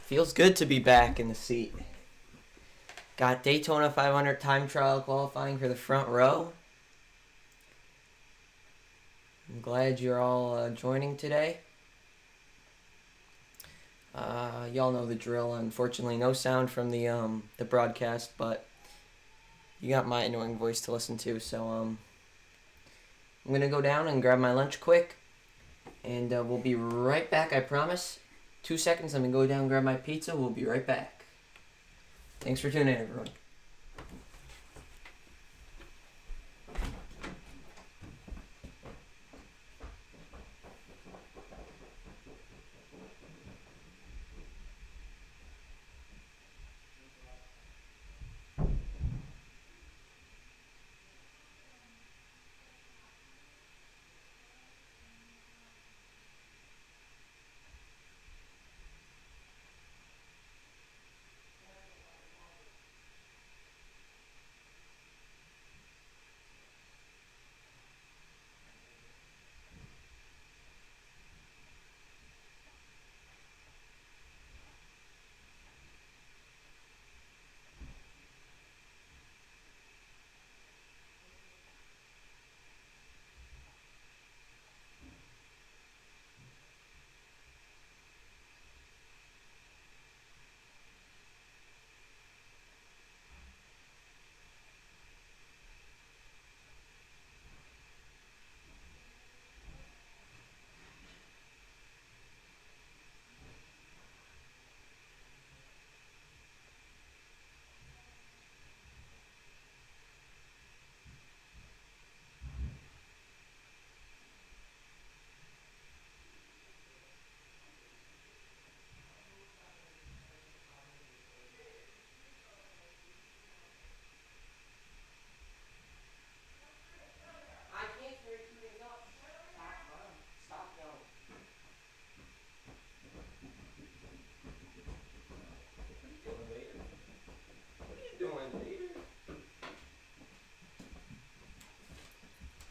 Feels good to be back in the seat. Got Daytona 500 time trial qualifying for the front row. I'm glad you're all joining today. Y'all know the drill. Unfortunately, no sound from the broadcast, but you got my annoying voice to listen to. So I'm gonna go down and grab my lunch quick, and we'll be right back. I promise. 2 seconds. I'm gonna go down and grab my pizza. We'll be right back. Thanks for tuning in, everyone.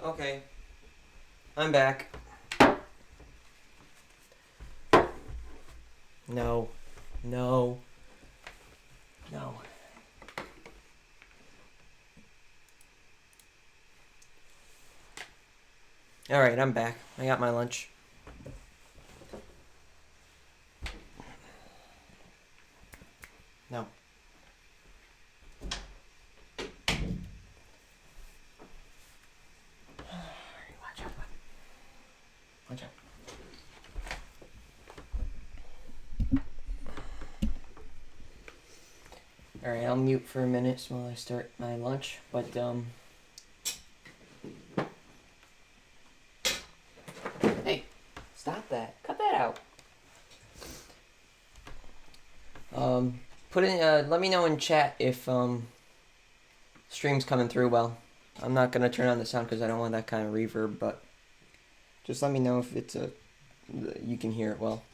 Okay, I'm back. No, no, no. All right, I'm back. I got my lunch. No. Watch out. Watch out. All right, I'll mute for a minute while I start my lunch. But hey, stop that! Cut that out. Put in. Let me know in chat if stream's coming through well. I'm not gonna turn on the sound because I don't want that kind of reverb, but just let me know if it's you can hear it well.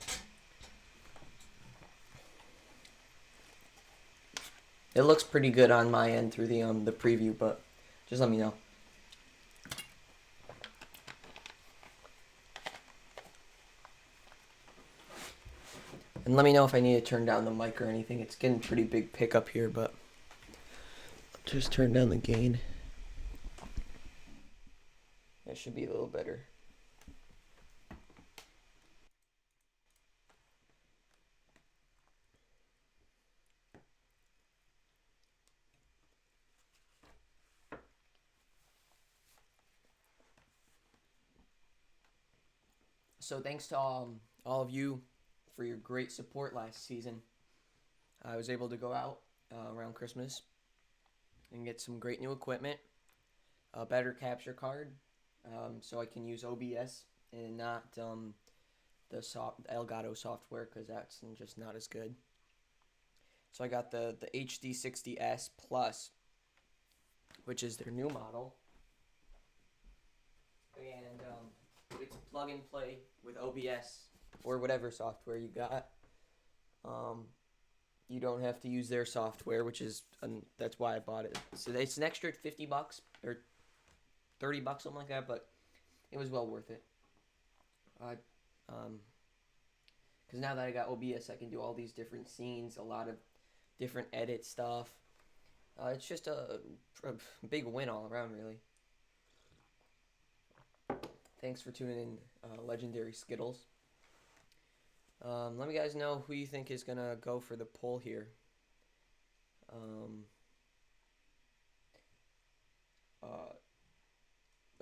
It looks pretty good on my end through the preview, but just let me know. And let me know if I need to turn down the mic or anything. It's getting pretty big pickup here, but just turn down the gain. That should be a little better. So thanks to all of you for your great support last season. I was able to go out around Christmas and get some great new equipment, a better capture card, so I can use OBS and not the Elgato software because that's just not as good. So I got the HD60S Plus, which is their new model, and it's plug and play with OBS or whatever software you got. You don't have to use their software, which is that's why I bought it. So it's an extra $50 or $30, something like that, but it was well worth it. Because Because now that I got OBS, I can do all these different scenes, a lot of different edit stuff. It's just a big win all around, really. Thanks for tuning in, Legendary Skittles. Let me guys know who you think is going to go for the poll here.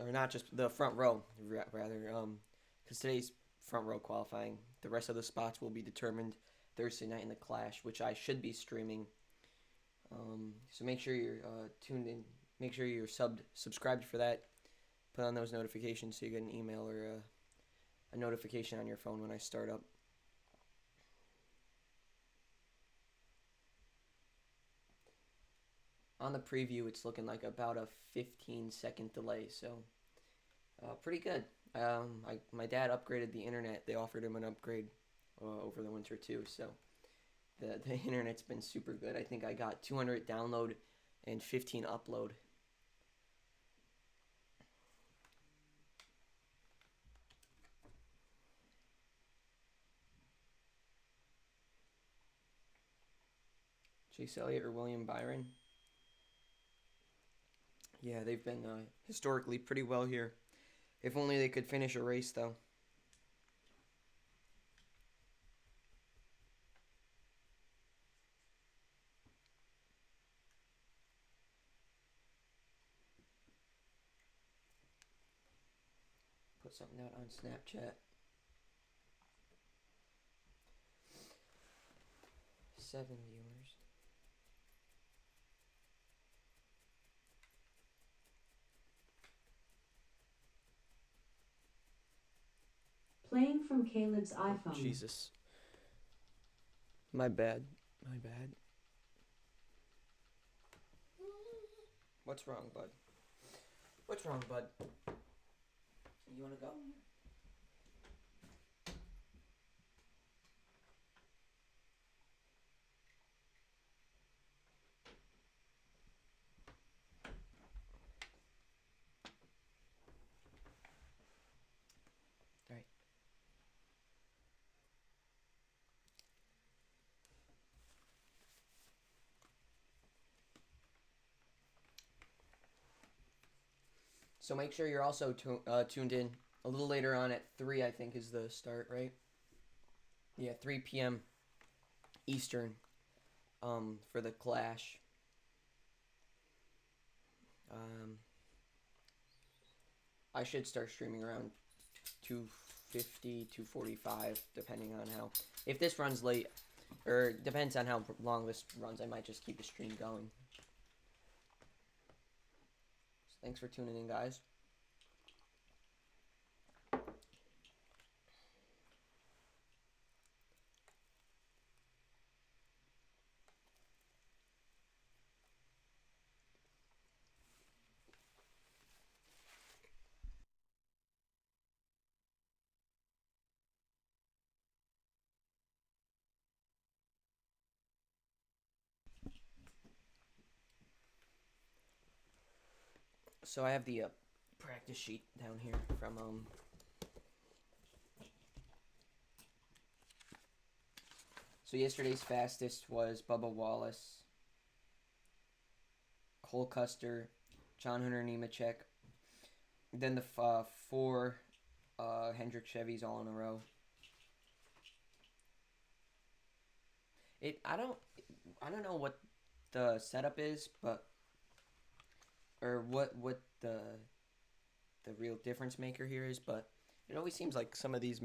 Or not just the front row, rather. Because today's front row qualifying. The rest of the spots will be determined Thursday night in the Clash, which I should be streaming. So make sure you're tuned in. Make sure you're subscribed for that. Put on those notifications so you get an email or a notification on your phone when I start up. On the preview, it's looking like about a 15-second delay, so pretty good. My dad upgraded the internet. They offered him an upgrade over the winter too, so the internet's been super good. I think I got 200 download and 15 upload. Chase Elliott or William Byron? Yeah, they've been historically pretty well here. If only they could finish a race, though. Put something out on Snapchat. 7 viewers. Playing from Caleb's iPhone. Jesus. My bad. My bad. What's wrong, bud? What's wrong, bud? You wanna go? Alright. So make sure you're also tuned in a little later on at 3, I think, is the start, right? Yeah, 3 p.m. Eastern for the Clash. I should start streaming around 2:50, 2:45, depending on how... If this runs late, or depends on how long this runs, I might just keep the stream going. So thanks for tuning in, guys. So I have the practice sheet down here from So yesterday's fastest was Bubba Wallace, Cole Custer, John Hunter Nemechek. Then the 4 Hendrick Chevys all in a row. I don't know what the setup is, but or what the real difference maker here is, but it always seems like some of these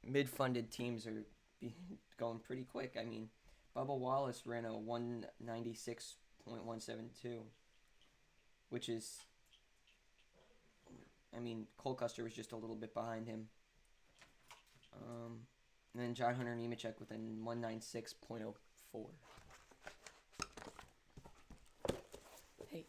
mid-funded teams are going pretty quick. I mean, Bubba Wallace ran a 196.172, which is, I mean, Cole Custer was just a little bit behind him. And then John Hunter Nemechek with a 196.04. Hey.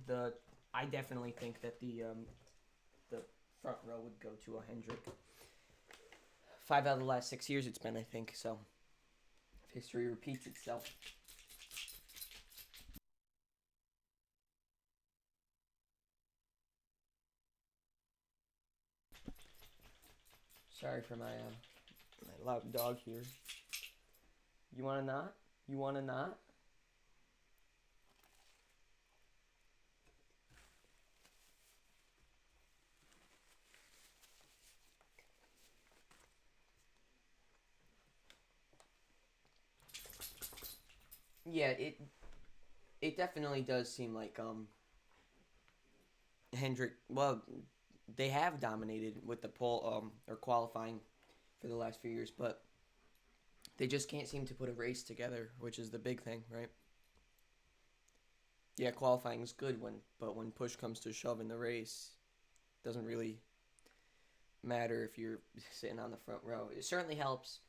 I definitely think that the front row would go to a Hendrick. 5 out of the last 6 years it's been, I think. So if history repeats itself. Sorry for my loud dog here. You want to not? You want to not? Yeah, it definitely does seem like Hendrick. Well, they have dominated with the pole or qualifying for the last few years, but they just can't seem to put a race together, which is the big thing, right? Yeah, qualifying is good but when push comes to shove in the race, it doesn't really matter if you're sitting on the front row. It certainly helps.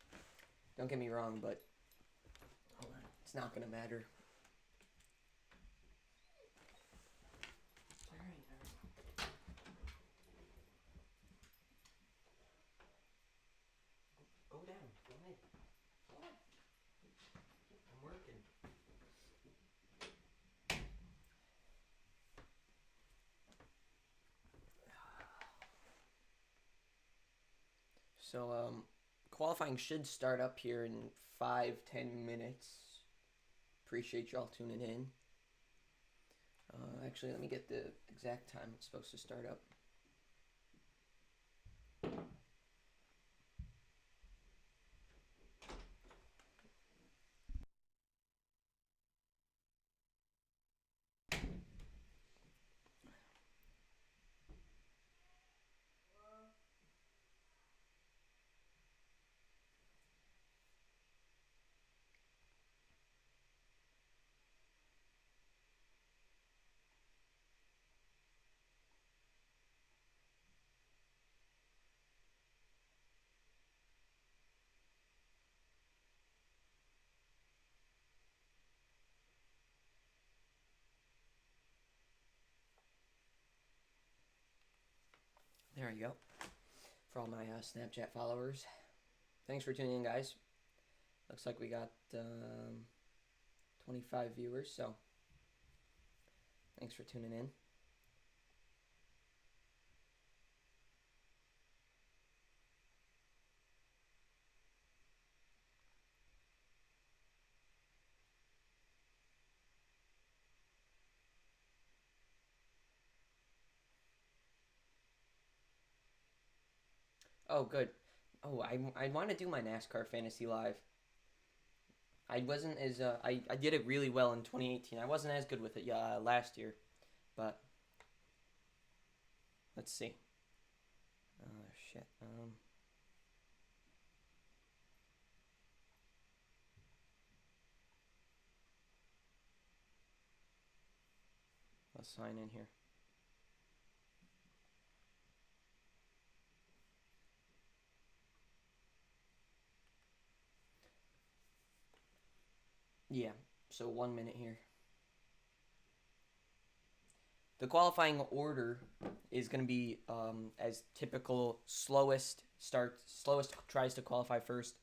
Don't get me wrong, but it's not gonna matter. Go down. Go ahead. Go ahead. I'm working. So, qualifying should start up here in 5-10 minutes. Appreciate y'all tuning in. Actually, let me get the exact time it's supposed to start up. There you go. For all my Snapchat followers, thanks for tuning in, guys. Looks like we got 25 viewers, so thanks for tuning in. Oh, good. Oh, I want to do my NASCAR Fantasy Live. I wasn't as I did it really well in 2018. I wasn't as good with it last year, but let's see. Oh shit. Let's sign in here. Yeah. So 1 minute here. The qualifying order is going to be as typical. Slowest tries to qualify first,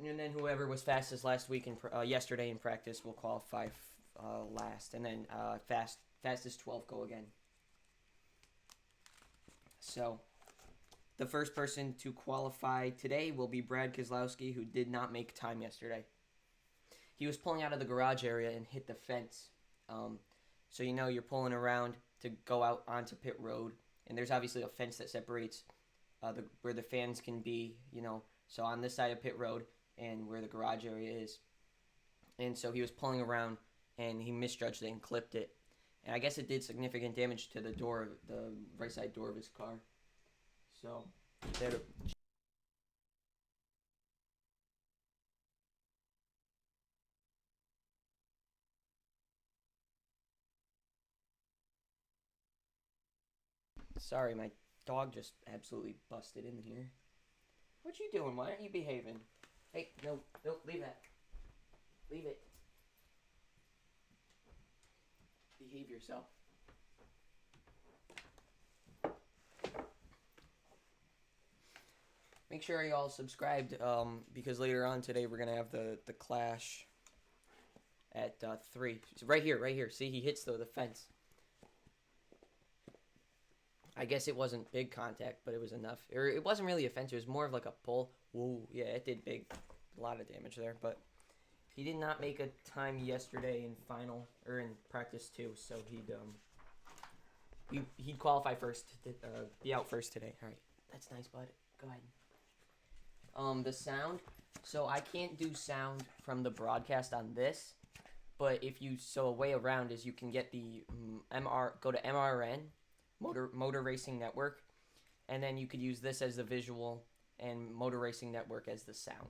and then whoever was fastest last week yesterday in practice will qualify last, and then fastest 12 go again. So the first person to qualify today will be Brad Keselowski, who did not make time yesterday. He was pulling out of the garage area and hit the fence. So you're pulling around to go out onto pit road, and there's obviously a fence that separates where the fans can be, so on this side of pit road and where the garage area is. And so he was pulling around, and he misjudged it and clipped it. And I guess it did significant damage to the right side door of his car. So, there. Sorry, my dog just absolutely busted in here. What you doing? Why aren't you behaving? Hey, no, leave that. Leave it. Behave yourself. Make sure you all subscribed because later on today we're gonna have the clash at 3. Right here, right here. See, he hits the fence. I guess it wasn't big contact, but it was enough. Or it wasn't really a fence. It was more of like a pull. Whoa, yeah, it did big, a lot of damage there. But he did not make a time yesterday in final or in practice 2, so he'd qualify first, be out first today. All right, that's nice, bud. Go ahead. The sound. So I can't do sound from the broadcast on this, but a way around is you can get the go to MRN, Motor Racing Network, and then you could use this as the visual and Motor Racing Network as the sound.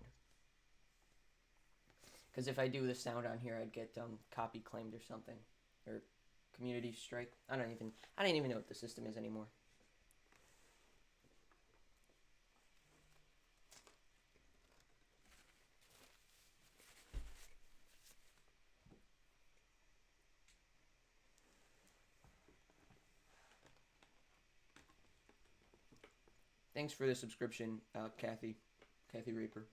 Because if I do the sound on here, I'd get copy claimed or something, or community strike. I don't even know what the system is anymore. Thanks for the subscription, Kathy Reaper.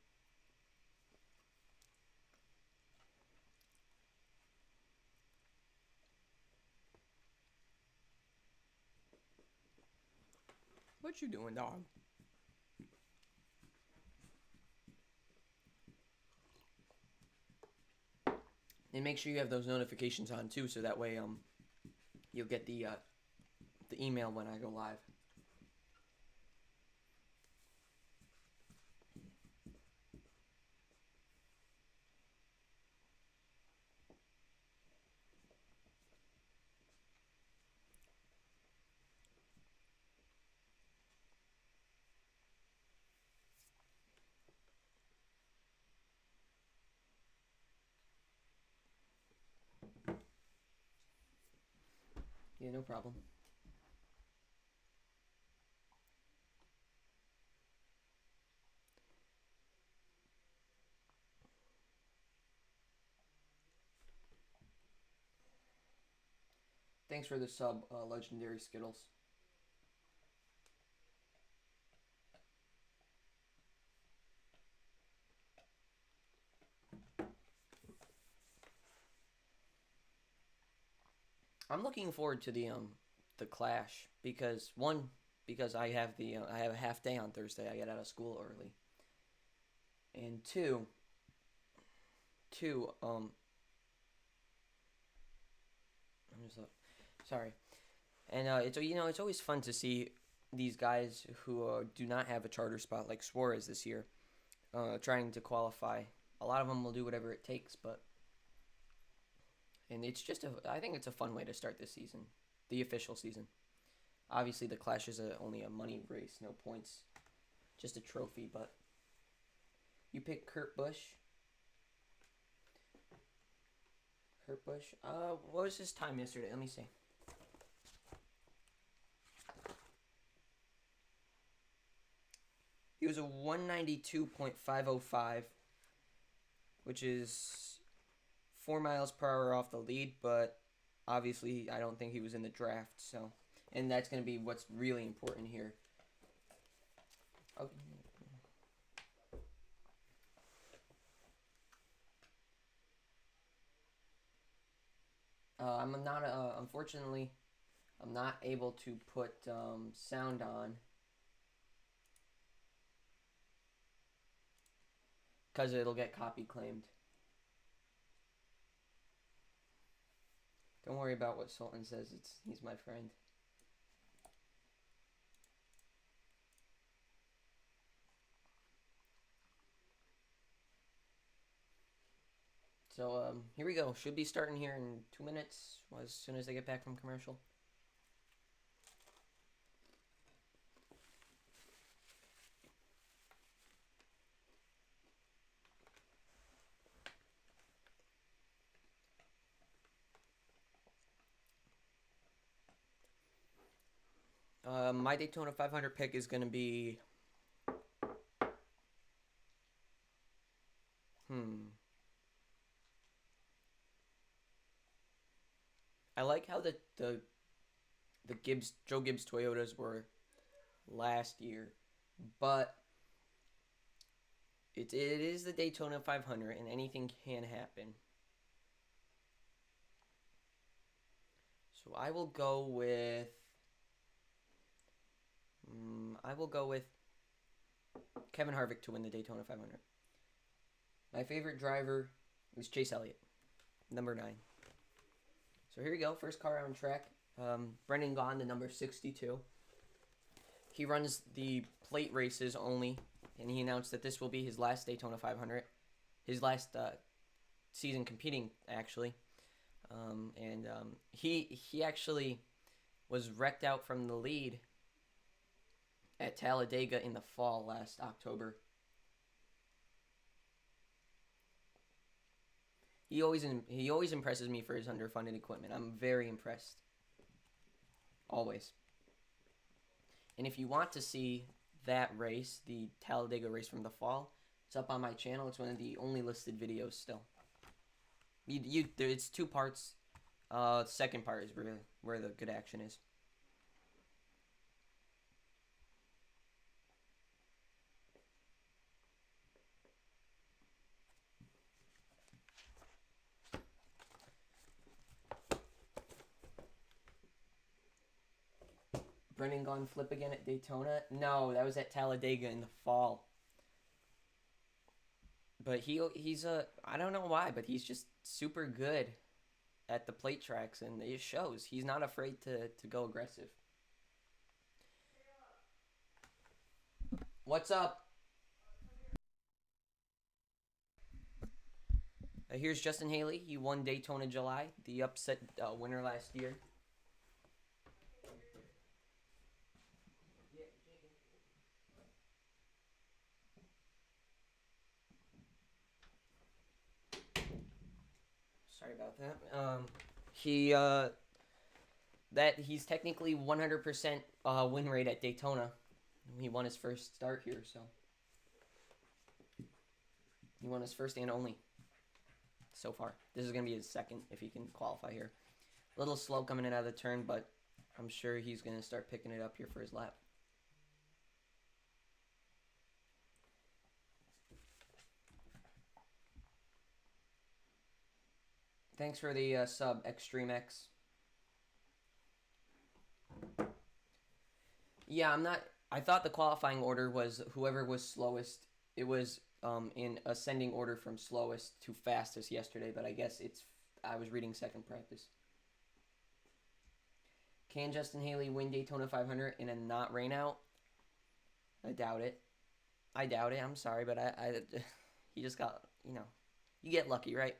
What you doing, dog? And make sure you have those notifications on too, so that way you'll get the email when I go live. Yeah, no problem. Thanks for the sub, Legendary Skittles. I'm looking forward to the Clash because I have I have a half day on Thursday. I get out of school early, and two I'm just sorry, and it's always fun to see these guys who do not have a charter spot like Suarez this year, trying to qualify. A lot of them will do whatever it takes, but and it's just I think it's a fun way to start this season, the official season. Obviously, the Clash is only a money race, no points, just a trophy. But you pick Kurt Busch. Kurt Busch. What was his time yesterday? Let me see. He was a 192.505, which is 4 miles per hour off the lead, but obviously I don't think he was in the draft, so and that's going to be what's really important here. Okay. I'm not unfortunately I'm not able to put sound on because it'll get copy claimed. Don't worry about what Sultan says. He's my friend. So here we go. Should be starting here in 2 minutes as soon as they get back from commercial. My Daytona 500 pick is going to be... I like how the Joe Gibbs Toyotas were last year, but it is the Daytona 500, and anything can happen. So I will go with. I will go with Kevin Harvick to win the Daytona 500. My favorite driver was Chase Elliott, number 9. So here we go, first car on track. Brendan Gaughan, the number 62. He runs the plate races only, and he announced that this will be his last Daytona 500, his last season competing, actually. He actually was wrecked out from the lead at Talladega in the fall last October. He always impresses me for his underfunded equipment. I'm very impressed. Always. And if you want to see that race, the Talladega race from the fall, it's up on my channel. It's one of the only listed videos still. It's 2 parts. The second part is where the good action is. Brendan Gaughan flip again at Daytona? No, that was at Talladega in the fall. But he's I don't know why, but he's just super good at the plate tracks, and it shows. He's not afraid to go aggressive. What's up? Here's Justin Haley. He won Daytona July, the upset winner last year. Sorry about that. He's technically 100% win rate at Daytona. He won his first start here, so he won his first and only so far. This is gonna be his second if he can qualify here. A little slow coming in out of the turn, but I'm sure he's gonna start picking it up here for his lap. Thanks for the sub, Extreme X. Yeah, I thought the qualifying order was whoever was slowest. It was in ascending order from slowest to fastest yesterday, but I guess I was reading second practice. Can Justin Haley win Daytona 500 in a not rain out? I doubt it. I'm sorry, but he just got, you get lucky, right?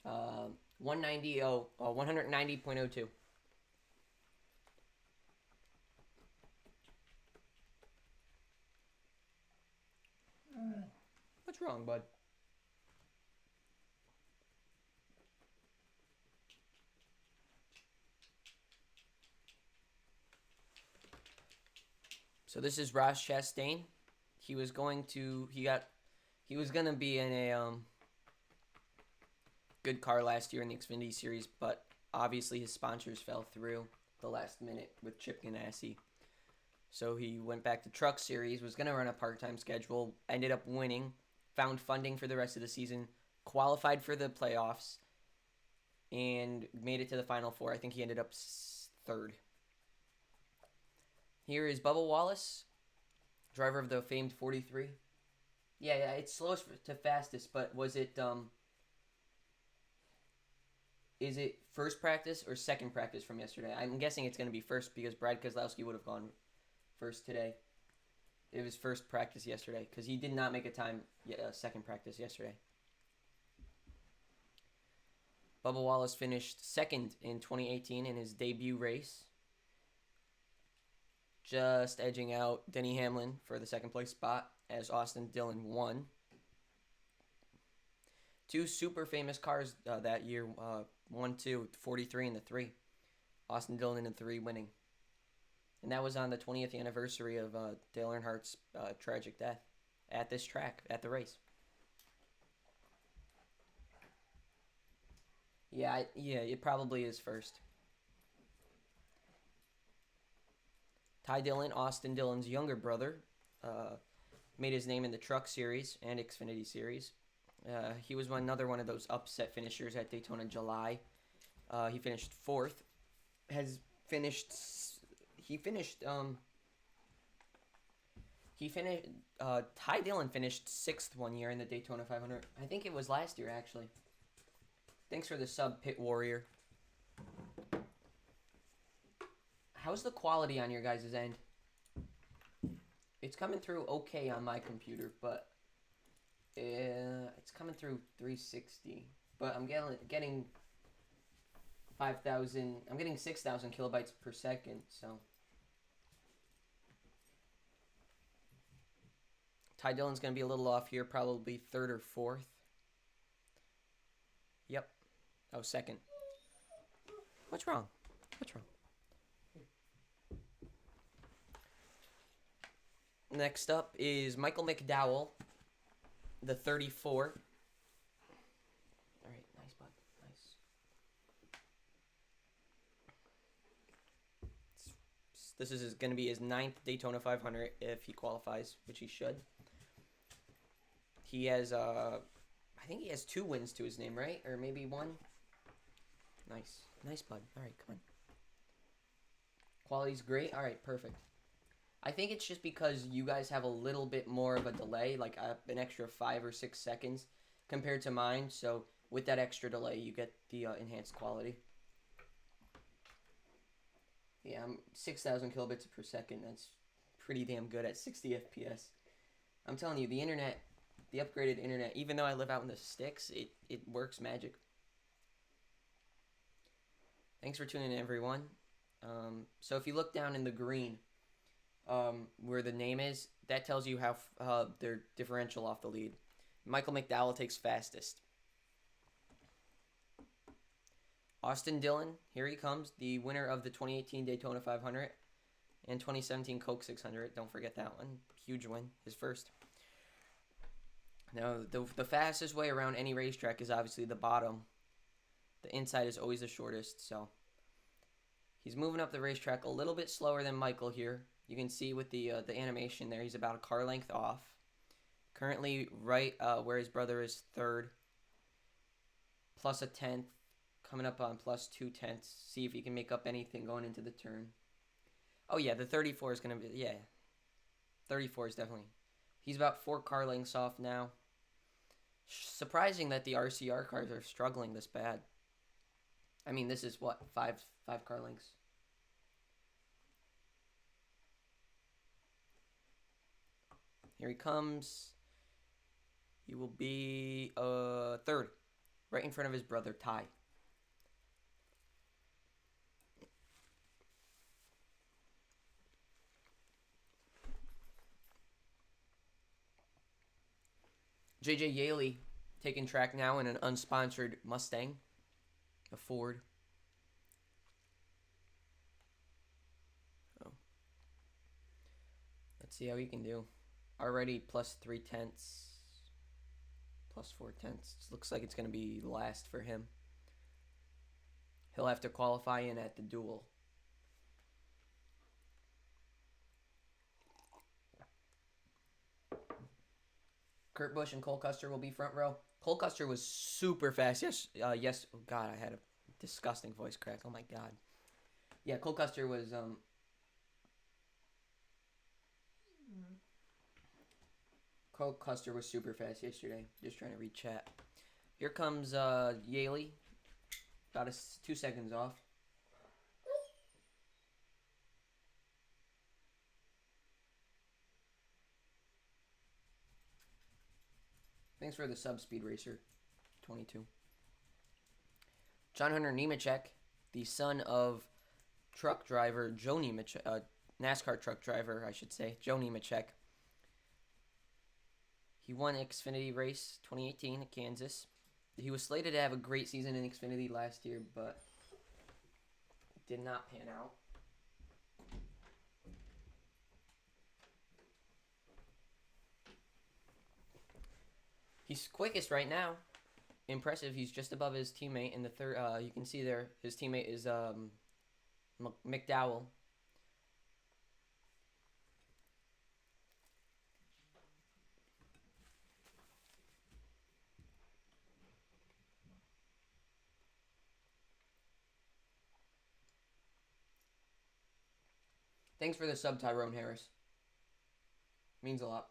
Uh, 190.02. What's wrong, bud? So this is Ross Chastain. He was gonna be in a good car last year in the Xfinity Series, but obviously his sponsors fell through the last minute with Chip Ganassi. So he went back to Truck Series, was going to run a part-time schedule, ended up winning, found funding for the rest of the season, qualified for the playoffs, and made it to the Final Four. I think he ended up 3rd. Here is Bubba Wallace, driver of the famed 43. Yeah, it's slowest to fastest, but was it, is it first practice or second practice from yesterday? I'm guessing it's going to be first because Brad Keselowski would have gone first today. It was first practice yesterday because he did not make a time second practice yesterday. Bubba Wallace finished second in 2018 in his debut race, just edging out Denny Hamlin for the second place spot as Austin Dillon won. 2 super famous cars that year, 1, 2, 43 and the 3. Austin Dillon in the 3 winning. And that was on the 20th anniversary of Dale Earnhardt's tragic death at this track, at the race. Yeah, it probably is first. Ty Dillon, Austin Dillon's younger brother, made his name in the Truck Series and Xfinity Series. He was another one of those upset finishers at Daytona in July. He finished fourth. Has finished. He finished. He finished. Ty Dillon finished sixth one year in the Daytona 500. I think it was last year actually. Thanks for the sub, Pit Warrior. How's the quality on your guys' end? It's coming through okay on my computer, but it's coming through 360. But I'm getting 5,000. I'm getting 6,000 kilobytes per second. So Ty Dillon's gonna be a little off here, probably third or fourth. Yep. Oh, second. What's wrong? What's wrong? Next up is Michael McDowell, the 34. All right, nice, bud. Nice. This is going to be his 9th Daytona 500 if he qualifies, which he should. He has, I think he has 2 wins to his name, right? Or maybe 1. Nice. Nice, bud. All right, come on. Quality's great. All right, perfect. I think it's just because you guys have a little bit more of a delay, like an extra 5 or 6 seconds compared to mine. So with that extra delay, you get the enhanced quality. Yeah, I'm 6,000 kilobits per second. That's pretty damn good at 60 FPS. I'm telling you, the internet, the upgraded internet, even though I live out in the sticks, it works magic. Thanks for tuning in, everyone. So if you look down in the green, where the name is, that tells you how their differential off the lead. Michael McDowell takes fastest. Austin Dillon, here he comes, the winner of the 2018 Daytona 500 and 2017 Coke 600. Don't forget that one. Huge win, his first. Now, the fastest way around any racetrack is obviously the bottom. The inside is always the shortest, so he's moving up the racetrack a little bit slower than Michael here. You can see with the animation there, he's about a car length off. Currently right where his brother is third. Plus a tenth. Coming up on plus 2 tenths. See if he can make up anything going into the turn. Oh yeah, the 34 is going to be, yeah. 34 is definitely. He's about 4 car lengths off now. Surprising that the RCR cars are struggling this bad. I mean, this is what, 5 car lengths. Here he comes. He will be third, right in front of his brother, Ty. JJ Yaley taking track now in an unsponsored Mustang, a Ford. Oh. Let's see how he can do. Already plus 3 tenths, plus 4 tenths. Looks like it's going to be last for him. He'll have to qualify in at the duel. Kurt Busch and Cole Custer will be front row. Cole Custer was super fast. Yes. Oh God, I had a disgusting voice crack. Oh my God. Yeah, Cole Custer was Cole Custer was super fast yesterday. Just trying to read chat. Here comes Yaley. About 2 seconds off. Thanks for the sub, Speed Racer 22. John Hunter Nemechek, the son of truck driver Joe Nemechek, NASCAR truck driver, I should say, Joe Nemechek. He won Xfinity race 2018 at Kansas. He was slated to have a great season in Xfinity last year, but did not pan out. He's quickest right now. impressive. He's just above his teammate in the third. You can see there his teammate is McDowell. Thanks for the sub, Tyrone Harris. Means a lot.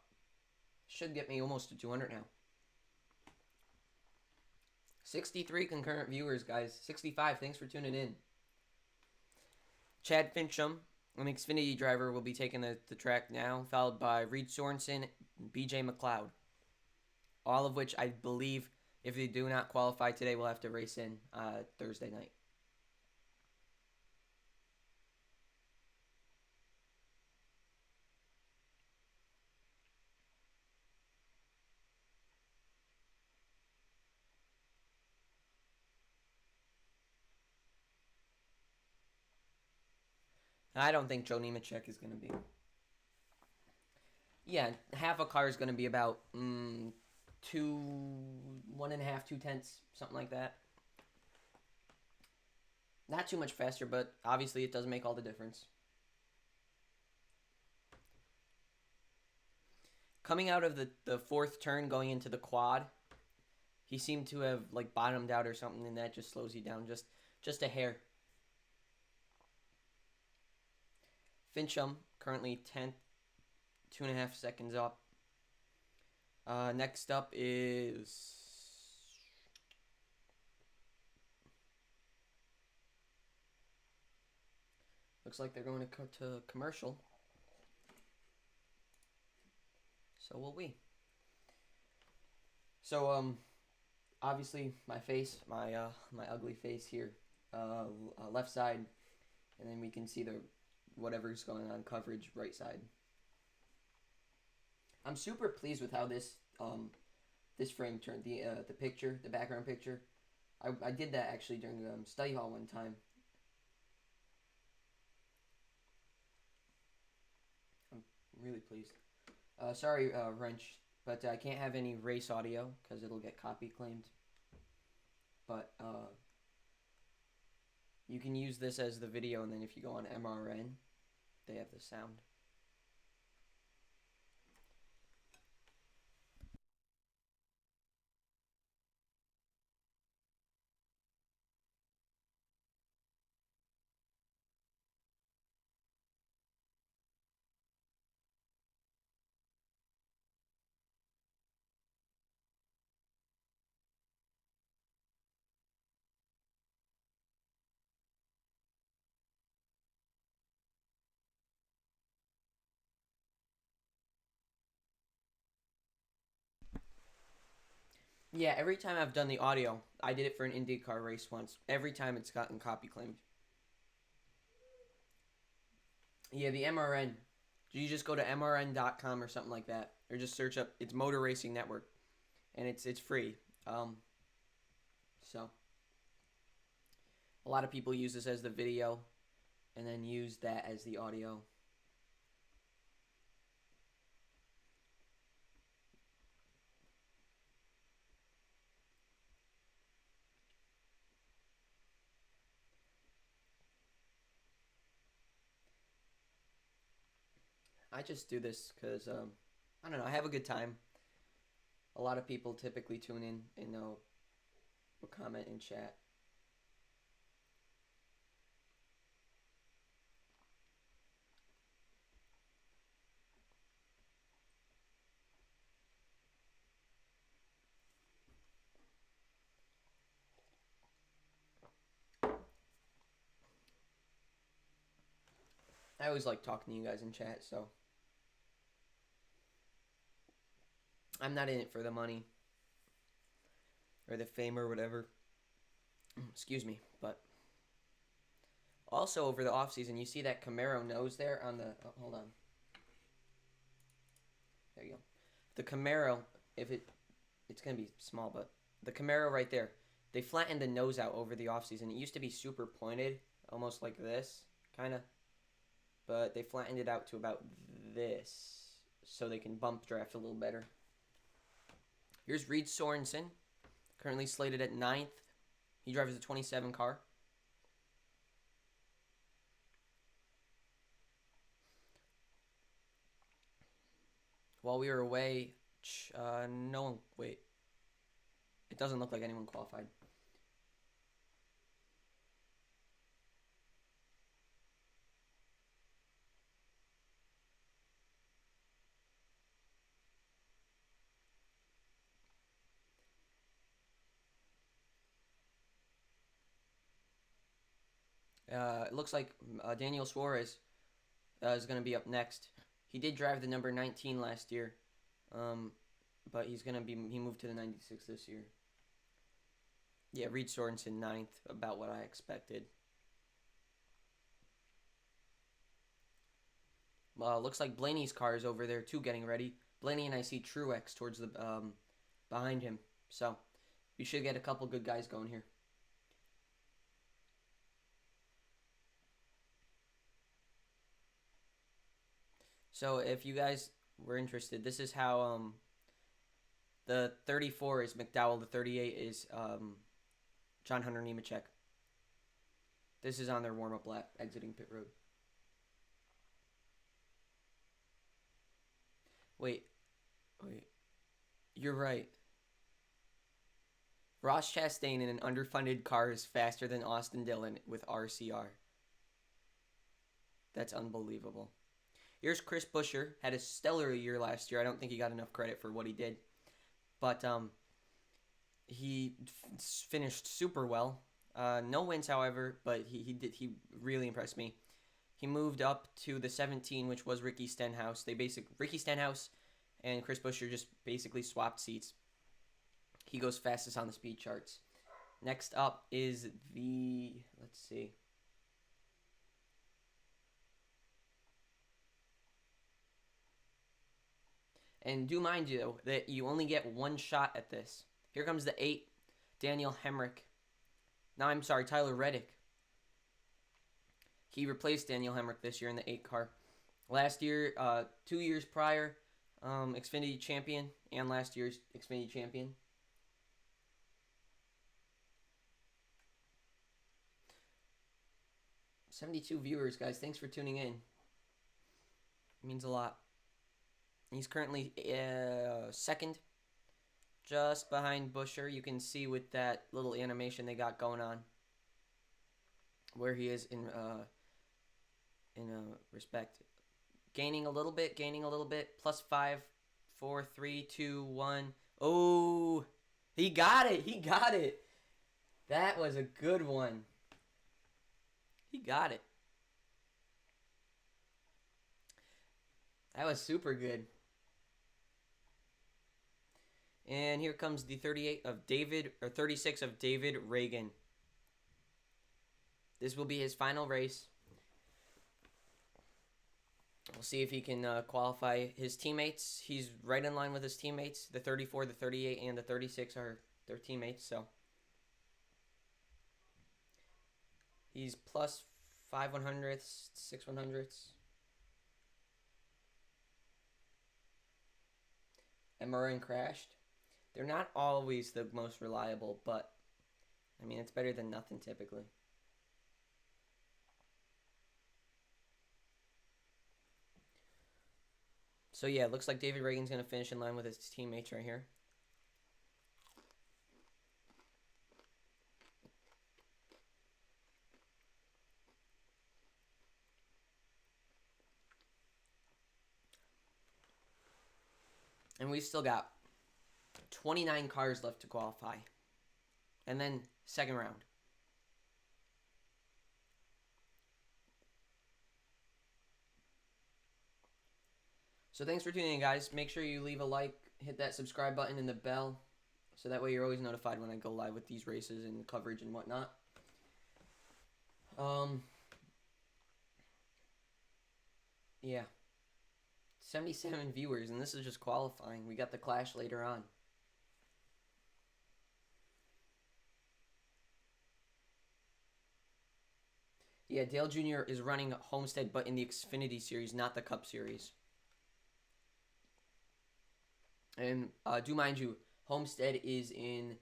Should get me almost to 200 now. 63 concurrent viewers, guys. 65. Thanks for tuning in. Chad Fincham, an Xfinity driver, will be taking the track now, followed by Reed Sorensen and BJ McLeod. All of which I believe, if they do not qualify today, will have to race in Thursday night. I don't think Joe Nemechek is going to be. Yeah, half a car is going to be about 1.5, 2/10, something like that. Not too much faster, but obviously it does make all the difference. Coming out of the fourth turn, going into the quad, he seemed to have like bottomed out or something, and that just slows you down just a hair. Fincham, currently 10th, 2.5 seconds up. Next up is... Looks like they're going to cut to commercial. So will we. So, obviously, my face, my ugly face here, left side, and then we can see the whatever's going on coverage right side. I'm super pleased with how this frame turned, the picture, the background picture. I did that actually during study hall one time. I'm really pleased. Sorry, Wrench, but I can't have any race audio because it'll get copy claimed. But you can use this as the video, and then if you go on MRN, they have the sound. Yeah, every time I've done the audio, I did it for an IndyCar race once. Every time it's gotten copy claimed. Yeah, the MRN. You just go to mrn.com or something like that, or just search up. It's Motor Racing Network, and it's free. So a lot of people use this as the video, and then use that as the audio. I just do this because, I don't know, I have a good time. A lot of people typically tune in and they'll comment and chat. I always like talking to you guys in chat, so I'm not in it for the money or the fame or whatever. Excuse me, but also over the off season, you see that Camaro nose there on the. Oh, hold on. There you go. The Camaro, it's gonna be small, but the Camaro right there, they flattened the nose out over the off season. It used to be super pointed, almost like this, kind of, but they flattened it out to about this, so they can bump draft a little better. Here's Reed Sorensen, Currently slated at 9th. He drives a 27 car. While we were away, no one... Wait. It doesn't look like anyone qualified. It looks like Daniel Suarez is going to be up next. He did drive the number 19 last year, but he moved to the 96 this year. Yeah, Reed Sorensen 9th, about what I expected. Looks like Blaney's car is over there too, getting ready. Blaney, and I see Truex towards the behind him. So we should get a couple good guys going here. So if you guys were interested, this is how the 34 is McDowell, the 38 is John Hunter Nemechek. This is on their warm-up lap, exiting pit road. Wait. You're right. Ross Chastain in an underfunded car is faster than Austin Dillon with RCR. That's unbelievable. Here's Chris Buescher. Had a stellar year last year. I don't think he got enough credit for what he did. But he finished super well. No wins, however, but he really impressed me. He moved up to the 17, which was Ricky Stenhouse. Ricky Stenhouse and Chris Buescher just basically swapped seats. He goes fastest on the speed charts. Next up is let's see. And do mind you that you only get one shot at this. Here comes the 8, Daniel Hemrick. No, I'm sorry, Tyler Reddick. He replaced Daniel Hemrick this year in the 8 car. Last year, 2 years prior, Xfinity champion, and last year's Xfinity champion. $72 viewers, guys. Thanks for tuning in. It means a lot. He's currently second, just behind Buescher. You can see with that little animation they got going on where he is in respect. Gaining a little bit. Plus 5, 4, 3, 2, 1. Oh, he got it. That was a good one. He got it. That was super good. And here comes the 36 of David Reagan. This will be his final race. We'll see if he can qualify his teammates. He's right in line with his teammates. The 34, the 38, and the 36 are their teammates. So he's plus 5 100ths, 6 100ths. And Murray crashed. They're not always the most reliable, but I mean, it's better than nothing typically. So yeah, it looks like David Reagan's going to finish in line with his teammates right here. And we still got 29 cars left to qualify. And then second round. So thanks for tuning in, guys. Make sure you leave a like, hit that subscribe button and the bell, so that way you're always notified when I go live with these races and coverage and whatnot. Yeah. 77 viewers, and this is just qualifying. We got the Clash later on. Yeah, Dale Jr. is running Homestead, but in the Xfinity Series, not the Cup Series. And do mind you, Homestead is in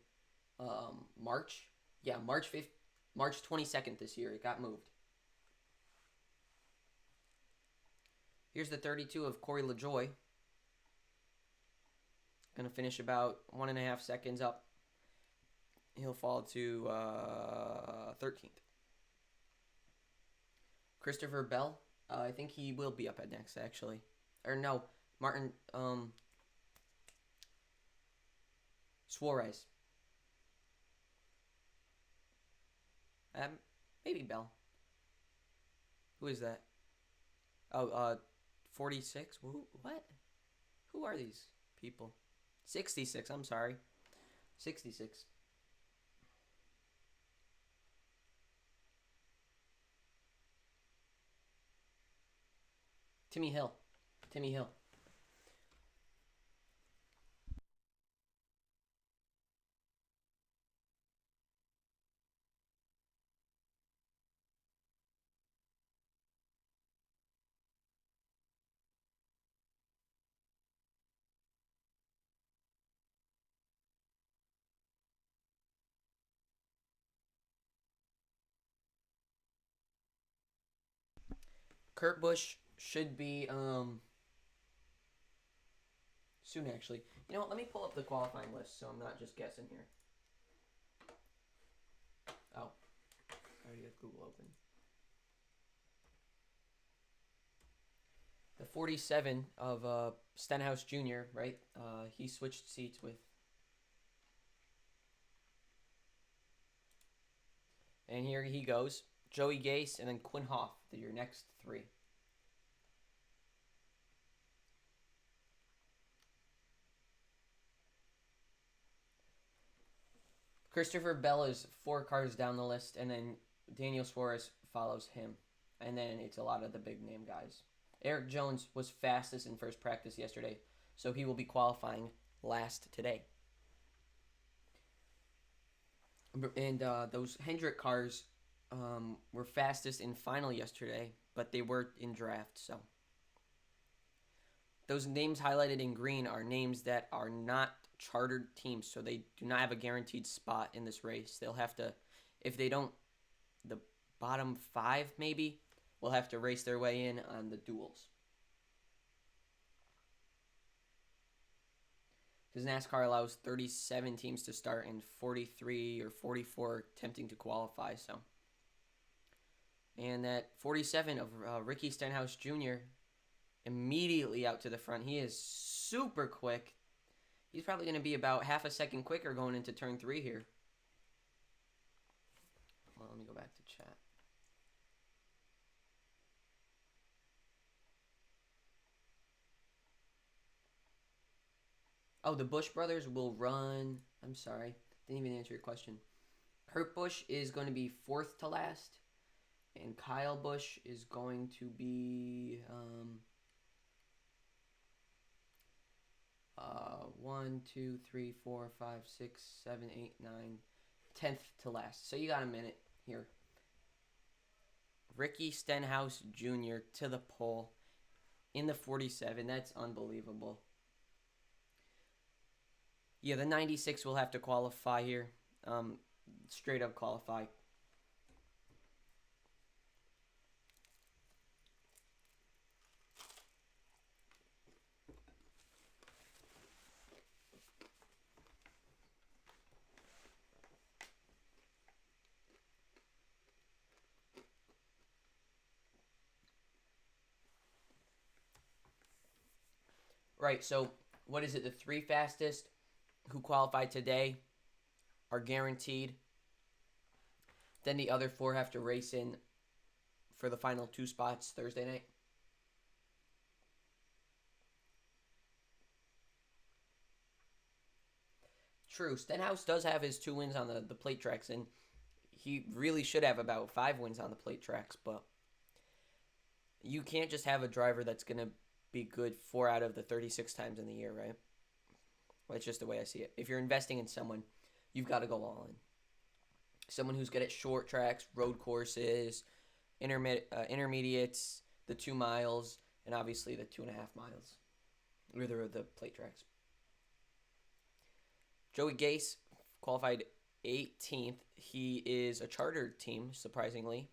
March. Yeah, March 5th, March 22nd this year. It got moved. Here's the 32 of Corey LaJoy. Going to finish about 1.5 seconds up. He'll fall to 13th. Christopher Bell. I think he will be up at next, actually. Or no, Martin Suarez. Maybe Bell. Who is that? Oh, 46? What? Who are these people? 66, I'm sorry. 66. Timmy Hill. Kurt Busch should be soon, actually. You know what? Let me pull up the qualifying list so I'm not just guessing here. Oh, I already have Google open. The 47 of Stenhouse Jr., right? He switched seats with. And here he goes. Joey Gase and then Quinn Hoff. They're your next three. Christopher Bell is 4 cars down the list, and then Daniel Suarez follows him. And then it's a lot of the big name guys. Eric Jones was fastest in first practice yesterday, so he will be qualifying last today. And those Hendrick cars were fastest in final yesterday, but they were in draft, so. Those names highlighted in green are names that are not chartered teams, so they do not have a guaranteed spot in this race. They'll have to, if they don't, the bottom 5 maybe, will have to race their way in on the duels. Because NASCAR allows 37 teams to start and 43 or 44 attempting to qualify, so. And that 47 of Ricky Stenhouse Jr. immediately out to the front. He is super quick. He's probably going to be about half a second quicker going into turn 3 here. Well, let me go back to chat. Oh, the Busch brothers will run. I'm sorry. Didn't even answer your question. Kurt Busch is going to be 4th to last. And Kyle Busch is going to be 1, 2, 3, 4, 5, 6, 7, 8, 9, 10th to last. So you got a minute here. Ricky Stenhouse Jr. to the pole in the 47. That's unbelievable. Yeah, the 96 will have to qualify here. Straight up qualify. Right, so what is it? The 3 fastest who qualified today are guaranteed. Then the other 4 have to race in for the final 2 spots Thursday night. True, Stenhouse does have his 2 wins on the plate tracks, and he really should have about 5 wins on the plate tracks, but you can't just have a driver that's going to be good 4 out of the 36 times in the year, right? Well, it's just the way I see it. If you're investing in someone, you've got to go all in. Someone who's good at short tracks, road courses, intermediates, the 2 miles, and obviously the 2.5 miles. Or the plate tracks. Joey Gase qualified 18th. He is a chartered team, surprisingly.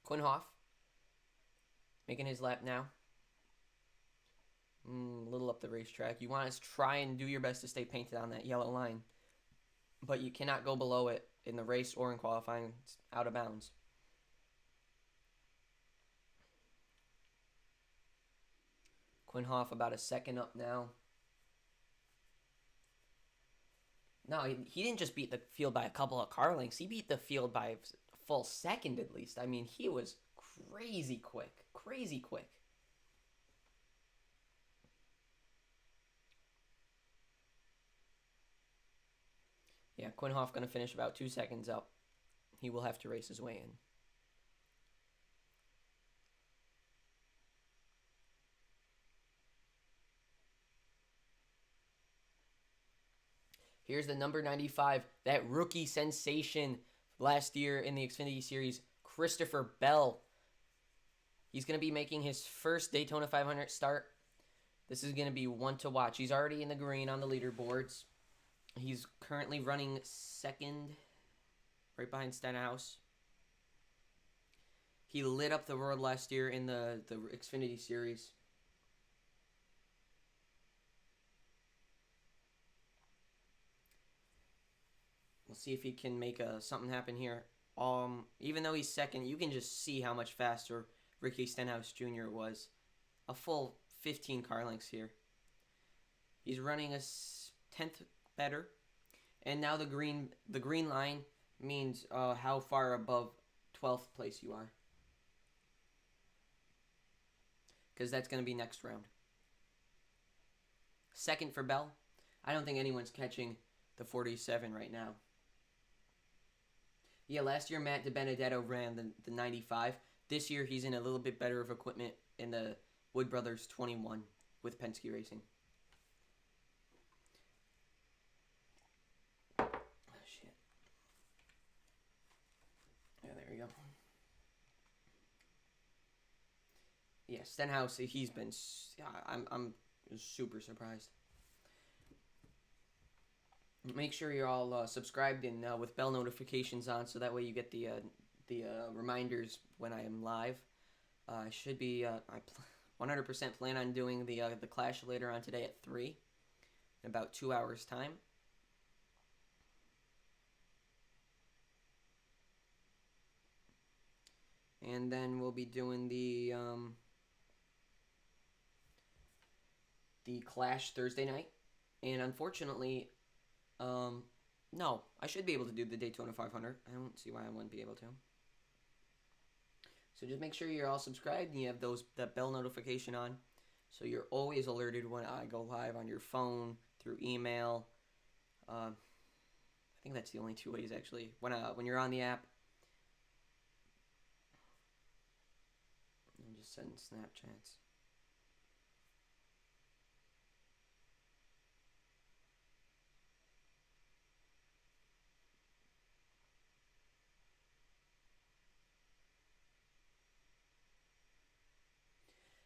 Quinn Hoff making his lap now. A little up the racetrack. You want to try and do your best to stay painted on that yellow line, but you cannot go below it in the race or in qualifying. It's out of bounds. Quinn Hoff about a second up now. No, he didn't just beat the field by a couple of car lengths. He beat the field by a full second at least. I mean, he was crazy quick. Crazy quick. Yeah, Quinn Hoff going to finish about 2 seconds up. He will have to race his way in. Here's the number 95, that rookie sensation last year in the Xfinity Series, Christopher Bell. He's going to be making his first Daytona 500 start. This is going to be one to watch. He's already in the green on the leaderboards. He's currently running second, right behind Stenhouse. He lit up the world last year in the Xfinity Series. We'll see if he can make something happen here. Even though he's second, you can just see how much faster Ricky Stenhouse Jr. was. A full 15 car lengths here. He's running a 10th better, and now the green line means how far above 12th place you are, because that's going to be next round. Second for Bell. I don't think anyone's catching the 47 right now. Yeah, last year Matt DiBenedetto ran the 95. This year he's in a little bit better of equipment in the Wood Brothers 21 with Penske Racing. Oh, shit. Yeah, there we go. Yeah, Stenhouse, he's been... I'm super surprised. Make sure you're all subscribed and with bell notifications on, so that way you get the reminders when I am live. I should be I 100% plan on doing the Clash later on today at 3 in about 2 hours time. And then we'll be doing the Clash Thursday night. And unfortunately, no, I should be able to do the Daytona 500. I don't see why I wouldn't be able to. So just make sure you're all subscribed and you have that bell notification on, so you're always alerted when I go live on your phone, through email. I think that's the only two ways, actually. When you're on the app, and just send Snapchats.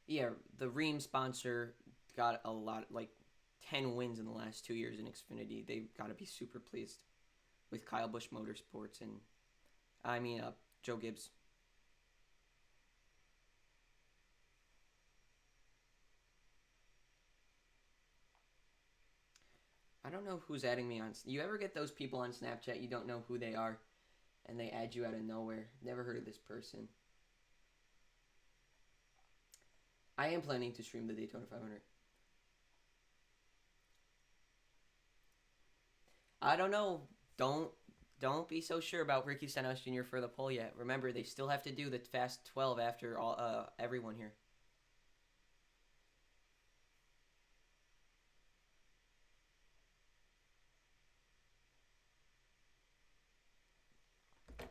Yeah, the Ream sponsor got a lot, like 10 wins in the last 2 years in Xfinity. They've got to be super pleased with Kyle Busch Motorsports and, Joe Gibbs. I don't know who's adding me on. You ever get those people on Snapchat, you don't know who they are, and they add you out of nowhere? Never heard of this person. I am planning to stream the Daytona 500. I don't know. Don't be so sure about Ricky Stenhouse Jr. for the pole yet. Remember, they still have to do the Fast 12 after everyone here.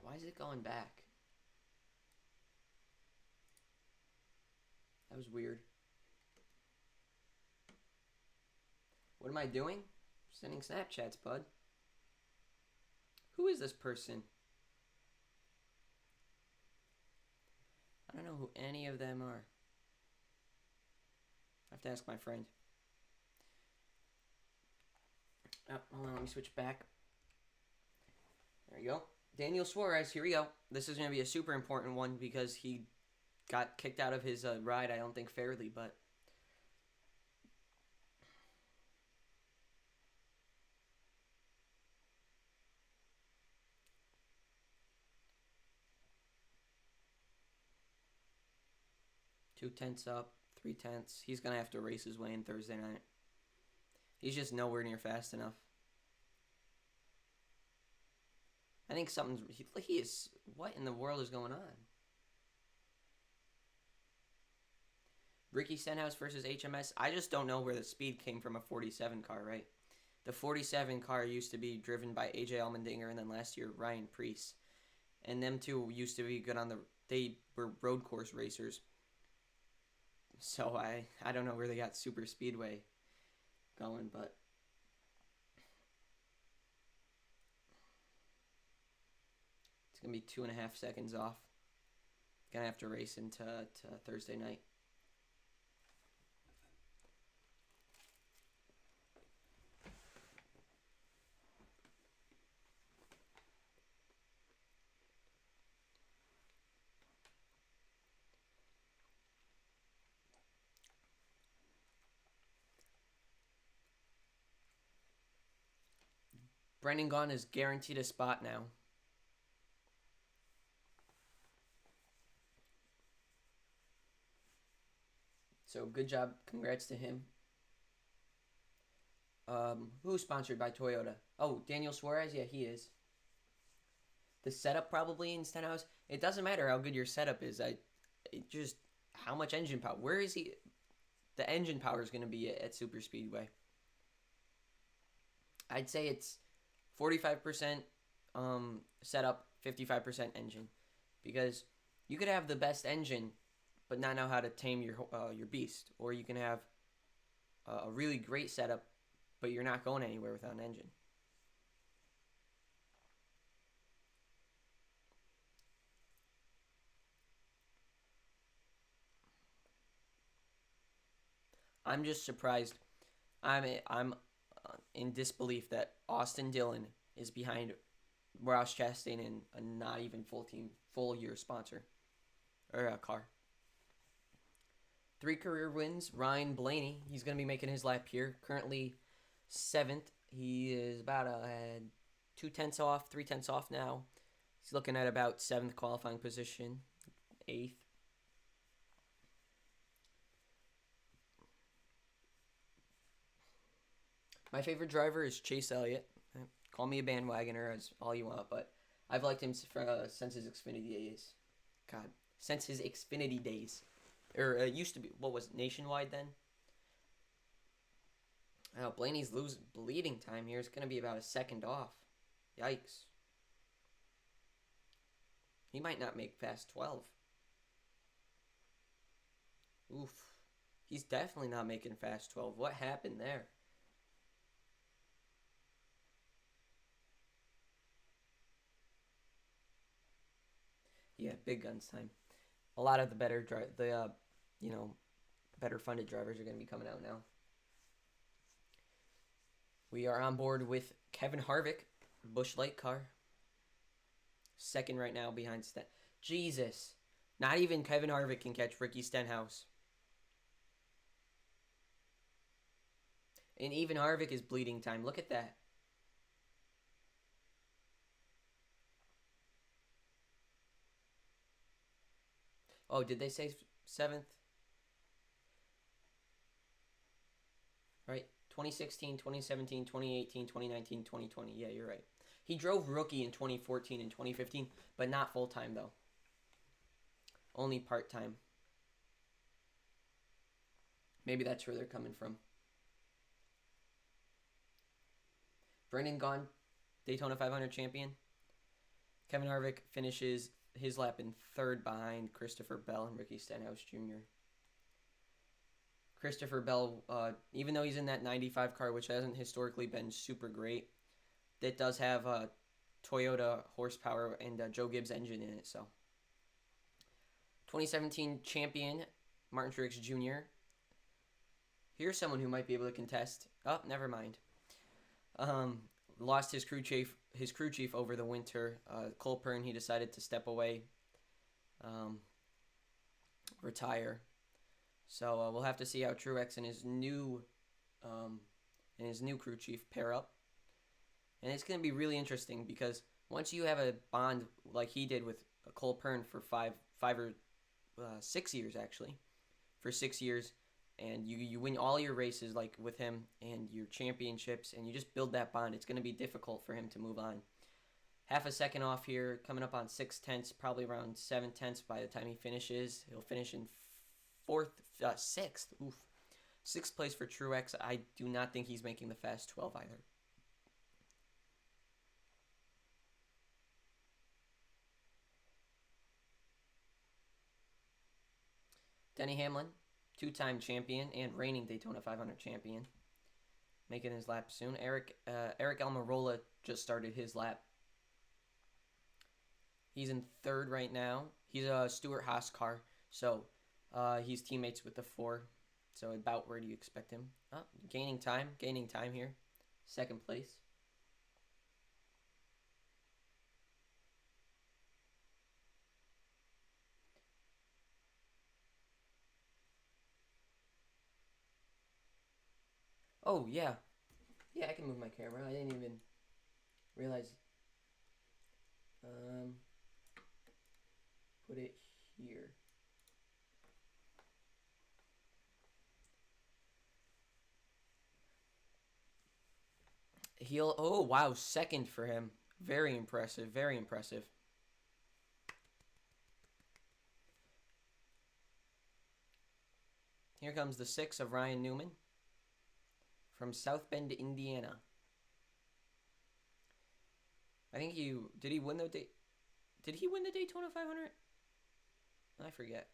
Why is it going back? That was weird. What am I doing? Sending Snapchats, bud. Who is this person? I don't know who any of them are. I have to ask my friend. Oh, hold on, let me switch back. There you go. Daniel Suarez, here we go. This is going to be a super important one because he got kicked out of his ride, I don't think fairly, but 2/10 up, 3/10. He's going to have to race his way in Thursday night. He's just nowhere near fast enough. I think something's... He is... What in the world is going on? Ricky Stenhouse versus HMS. I just don't know where the speed came from a 47 car, right? The 47 car used to be driven by AJ Allmendinger and then last year Ryan Preece. And them two used to be good on the... They were road course racers. So I don't know where they got super speedway going, but... It's going to be 2.5 seconds off. Going to have to race into Thursday night. Brendan Gaughan is guaranteed a spot now. So good job. Congrats to him. Who's sponsored by Toyota? Oh, Daniel Suarez? Yeah, he is. The setup probably in Stenhouse. It doesn't matter how good your setup is. Just how much engine power. Where is he? The engine power is going to be at Super Speedway. I'd say it's 45% setup, 55% engine, because you could have the best engine, but not know how to tame your beast, or you can have a really great setup, but you're not going anywhere without an engine. I'm just surprised. I'm in disbelief that Austin Dillon is behind Ross Chastain and a not even full year sponsor or a car. 3 career wins. Ryan Blaney, he's going to be making his lap here. Currently 7th. He is about 2/10 off, 3/10 off now. He's looking at about 7th qualifying position, 8th. My favorite driver is Chase Elliott. Call me a bandwagoner as all you want, but I've liked him since his Xfinity days. God, since his Xfinity days. Or it used to be, what was it, Nationwide then? Oh, Blaney's bleeding time here is going to be about a second off. Yikes. He might not make fast 12. Oof. He's definitely not making fast 12. What happened there? Yeah, big guns time. A lot of the better better funded drivers are going to be coming out now. We are on board with Kevin Harvick, Busch Light car. Second right now behind Jesus. Not even Kevin Harvick can catch Ricky Stenhouse. And even Harvick is bleeding time. Look at that. Oh, did they say 7th? Right. 2016, 2017, 2018, 2019, 2020. Yeah, you're right. He drove rookie in 2014 and 2015, but not full-time, though. Only part-time. Maybe that's where they're coming from. Brendan Gaughan, Daytona 500 champion. Kevin Harvick finishes his lap in 3rd behind Christopher Bell and Ricky Stenhouse Jr. Christopher Bell, even though he's in that 95 car, which hasn't historically been super great, that does have a Toyota horsepower and a Joe Gibbs engine in it. So, 2017 champion Martin Truex Jr. Here's someone who might be able to contest. Oh, never mind. Um, Lost his crew chief over the winter. Cole Pern, he decided to step away, um, retire. So we'll have to see how Truex um, and his new crew chief pair up, and it's going to be really interesting because once you have a bond like he did with Cole Pern for five or 6 years actually, for 6 years, and you win all your races like with him and your championships, and you just build that bond. It's going to be difficult for him to move on. Half a second off here, coming up on 6 tenths, probably around 7 tenths by the time he finishes. He'll finish in sixth. Oof. Sixth place for Truex. I do not think he's making the Fast 12 either. Denny Hamlin, two-time champion and reigning Daytona 500 champion, making his lap soon. Eric Almirola just started his lap. He's in third right now. He's a Stewart Haas car, so he's teammates with the 4. So about where do you expect him? Oh, gaining time here. Second place. Oh, yeah. Yeah, I can move my camera. I didn't even realize. Put it here. Oh, wow, second for him. Very impressive, very impressive. Here comes the 6 of Ryan Newman from South Bend, Indiana. I think did he win the Daytona 500? I forget.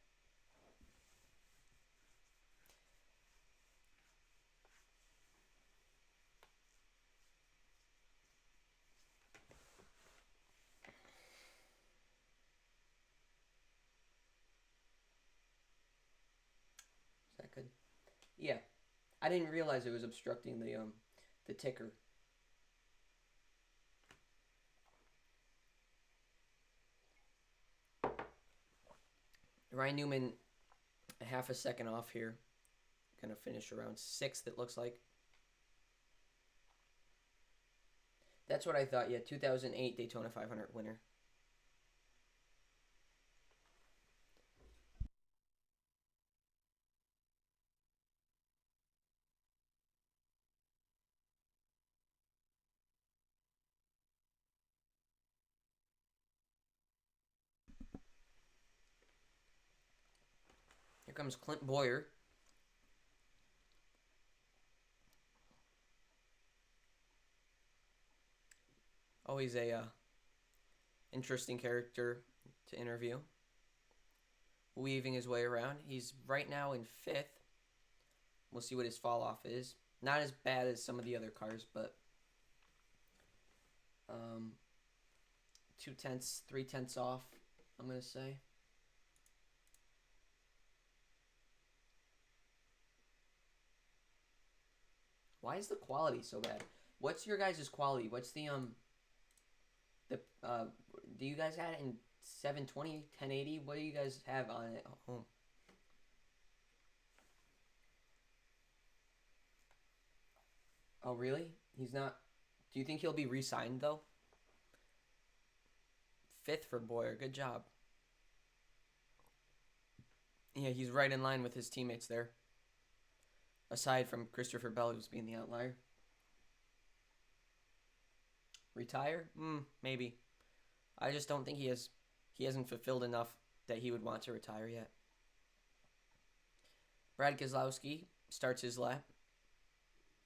Is that good? Yeah. I didn't realize it was obstructing the ticker. Ryan Newman, a half a second off here. Gonna finish around 6th, it looks like. That's what I thought, yeah. 2008 Daytona 500 winner. Here comes Clint Boyer. Always a interesting character to interview. Weaving his way around. He's right now in 5th. We'll see what his fall off is. Not as bad as some of the other cars, but 2 tenths, 3 tenths off, I'm going to say. Why is the quality so bad? What's your guys' quality? What's the do you guys have it in 720, 1080? What do you guys have on it at home? Oh, really? He's not. Do you think he'll be re-signed though? 5th for Boyer. Good job. Yeah, he's right in line with his teammates there. Aside from Christopher Bell, who's being the outlier. Retire? Maybe. I just don't think he hasn't fulfilled enough that he would want to retire yet. Brad Keselowski starts his lap.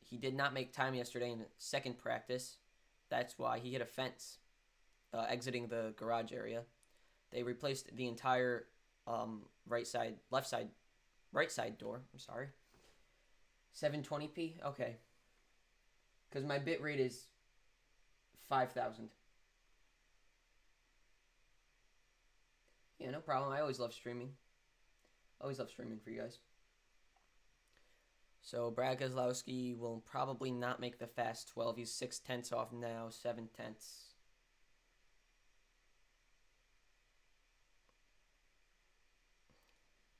He did not make time yesterday in the second practice. That's why he hit a fence exiting the garage area. They replaced the entire right side door. I'm sorry. 720p? Okay. Because my bit rate is 5,000. Yeah, no problem. I always love streaming. Always love streaming for you guys. So Brad Keselowski will probably not make the fast 12. He's 6/10 off now, 7/10.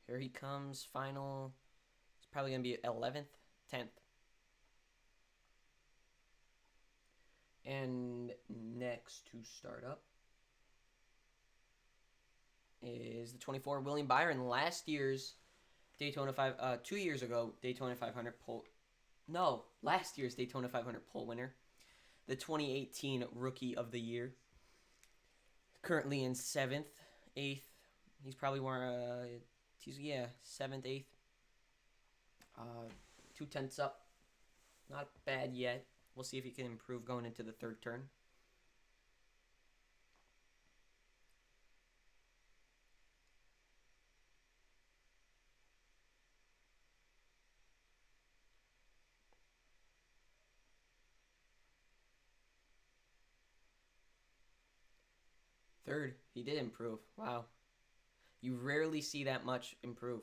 Here he comes, final. It's probably going to be 11th, 10th. And next to start up is the 24 William Byron, last year's Daytona 2 years ago Daytona 500 pole. No, last year's Daytona 500 pole winner. The 2018 Rookie of the Year. Currently in 7th, 8th. He's probably more 7th, 8th. 2/10 up. Not bad yet. We'll see if he can improve going into the third turn. Third, he did improve. Wow. You rarely see that much improve.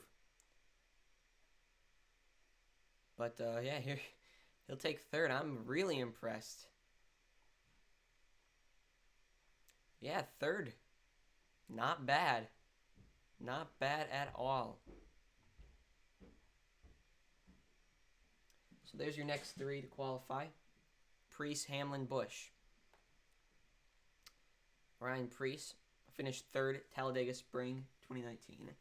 But yeah, here he'll take third. I'm really impressed. Yeah, third. Not bad. Not bad at all. So there's your next three to qualify. Preece, Hamlin, Busch. Ryan Preece finished third, Talladega Spring 2019.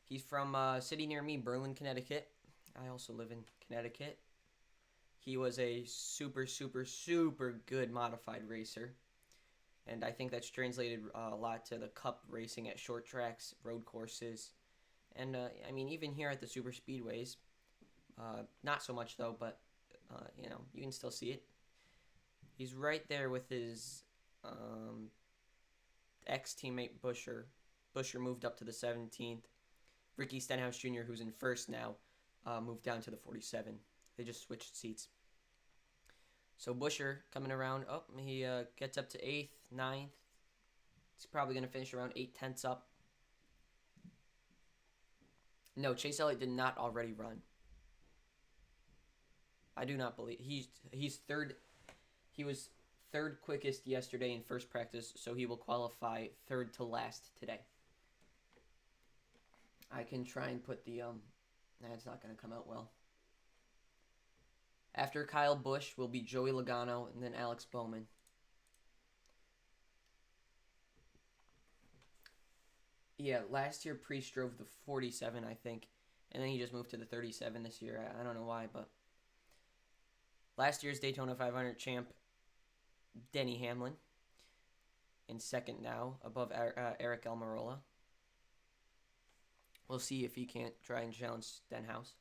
He's from a city near me, Berlin, Connecticut. I also live in Connecticut. He was a super, super, super good modified racer. And I think that's translated a lot to the cup racing at short tracks, road courses. And, I mean, even here at the super speedways, not so much though, but, you can still see it. He's right there with his ex-teammate Buescher. Buescher moved up to the 17th. Ricky Stenhouse Jr., who's in first now, moved down to the 47. They just switched seats. So Buescher coming around. Oh, he gets up to 8th, 9th. He's probably going to finish around 8/10 up. No, Chase Elliott did not already run. I do not believe. He's third. He was third quickest yesterday in first practice, so he will qualify third to last today. I can try and put the it's not going to come out well. After Kyle Busch will be Joey Logano and then Alex Bowman. Yeah, last year Preece drove the 47, I think, and then he just moved to the 37 this year. I don't know why, but last year's Daytona 500 champ Denny Hamlin in second now, above Eric Almirola. We'll see if he can't try and challenge Stenhouse.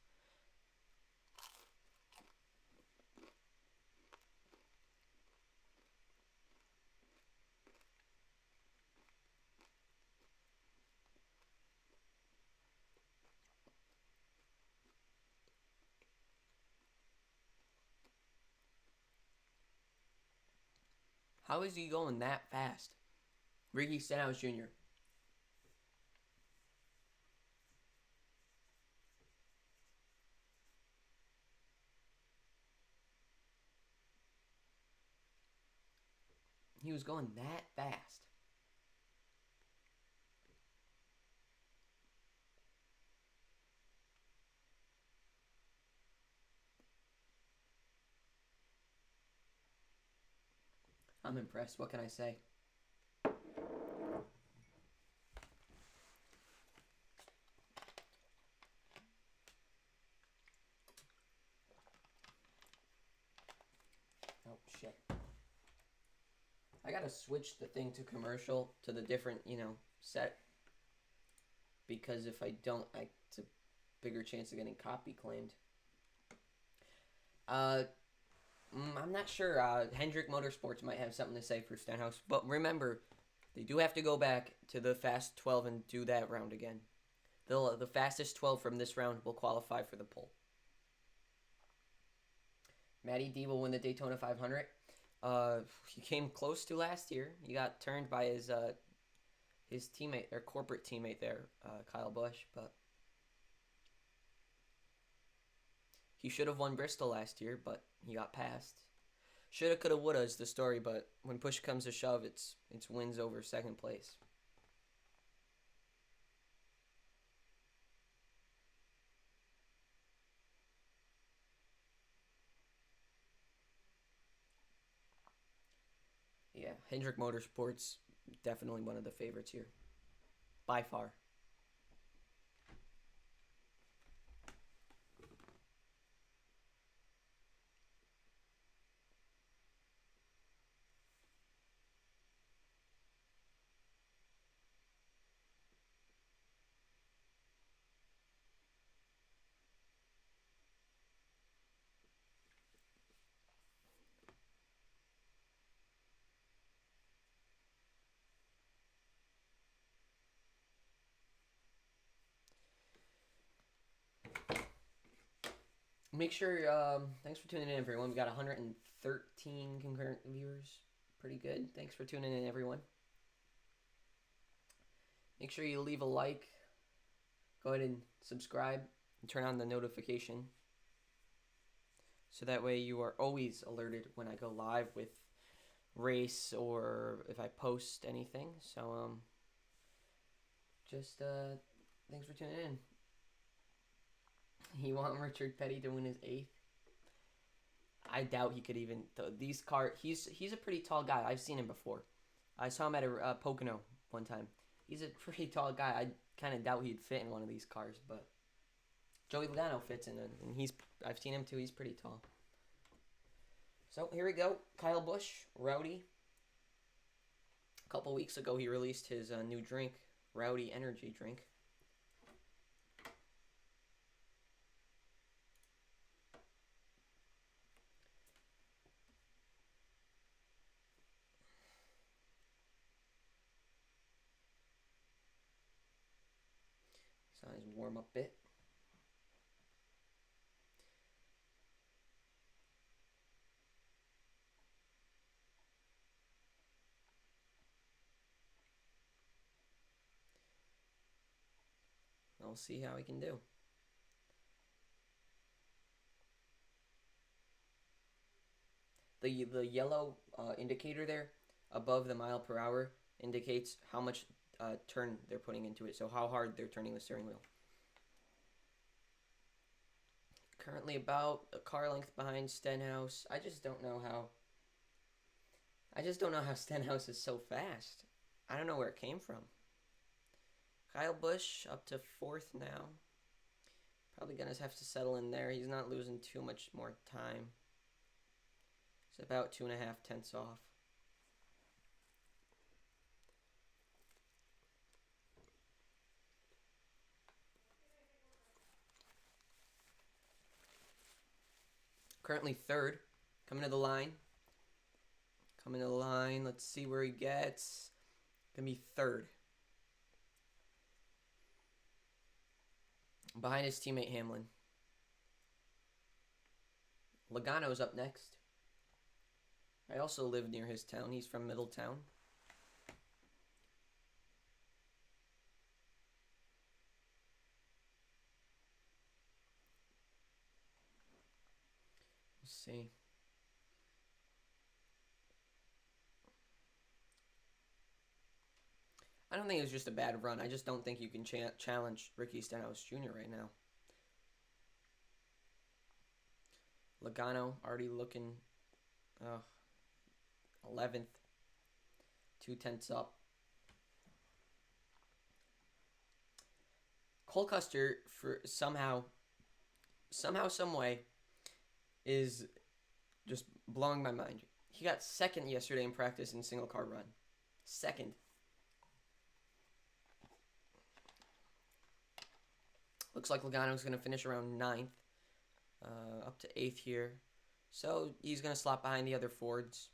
How is he going that fast? Ricky Stenhouse Jr. He was going that fast. I'm impressed. What can I say? Oh, shit. I gotta switch the thing to commercial to the different, set. Because if I don't, it's a bigger chance of getting copy claimed. I'm not sure. Hendrick Motorsports might have something to say for Stenhouse. But remember, they do have to go back to the Fast 12 and do that round again. The fastest 12 from this round will qualify for the pole. Matty D will win the Daytona 500. He came close to last year. He got turned by his teammate, their corporate teammate there, Kyle Busch. But He should have won Bristol last year, but he got passed. Shoulda, coulda, woulda is the story, but when push comes to shove, it's wins over second place. Yeah, Hendrick Motorsports, definitely one of the favorites here. By far. Make sure, thanks for tuning in, everyone. We got 113 concurrent viewers. Pretty good. Thanks for tuning in, everyone. Make sure you leave a like. Go ahead and subscribe and turn on the notification. So that way you are always alerted when I go live with race or if I post anything. So, just, thanks for tuning in. You want Richard Petty to win his 8th? I doubt he could even. These cars. He's a pretty tall guy. I've seen him before. I saw him at a Pocono one time. He's a pretty tall guy. I kind of doubt he'd fit in one of these cars, but Joey Logano fits in it, and I've seen him too. He's pretty tall. So here we go. Kyle Busch, Rowdy. A couple weeks ago, he released his new drink, Rowdy Energy Drink. So his warm up bit. We'll see how he can do. The yellow indicator there above the mile per hour indicates how much turn they're putting into it, so how hard they're turning the steering wheel. Currently about a car length behind Stenhouse. I just don't know how Stenhouse is so fast. I don't know where it came from. Kyle Busch up to 4th now. Probably going to have to settle in there. He's not losing too much more time. It's about 2.5 tenths off. Currently 3rd. Coming to the line. Let's see where he gets. Gonna be 3rd. Behind his teammate Hamlin. Logano's up next. I also live near his town. He's from Middletown. Let's see. I don't think it was just a bad run. I just don't think you can challenge Ricky Stenhouse Jr. right now. Logano already looking 11th. 2 tenths up. Cole Custer, for somehow, some way, is just blowing my mind. He got 2nd yesterday in practice in single car run. 2nd. Looks like Logano's going to finish around 9th. Up to 8th here. So he's going to slot behind the other Fords.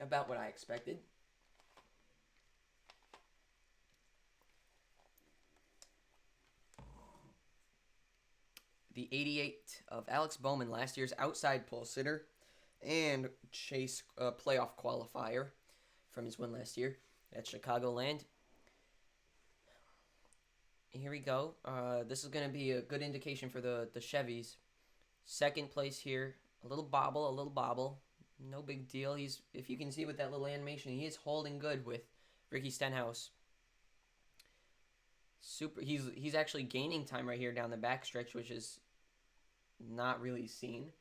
About what I expected. The 88 of Alex Bowman, last year's outside pole sitter and chase playoff qualifier from his win last year at Chicagoland. here we go. This is going to be a good indication for the Chevys. Second place here. A little bobble, a little bobble. No big deal. He's, if you can see with that little animation, he is holding good with Ricky Stenhouse. Super. He's actually gaining time right here down the backstretch, which is not really seen.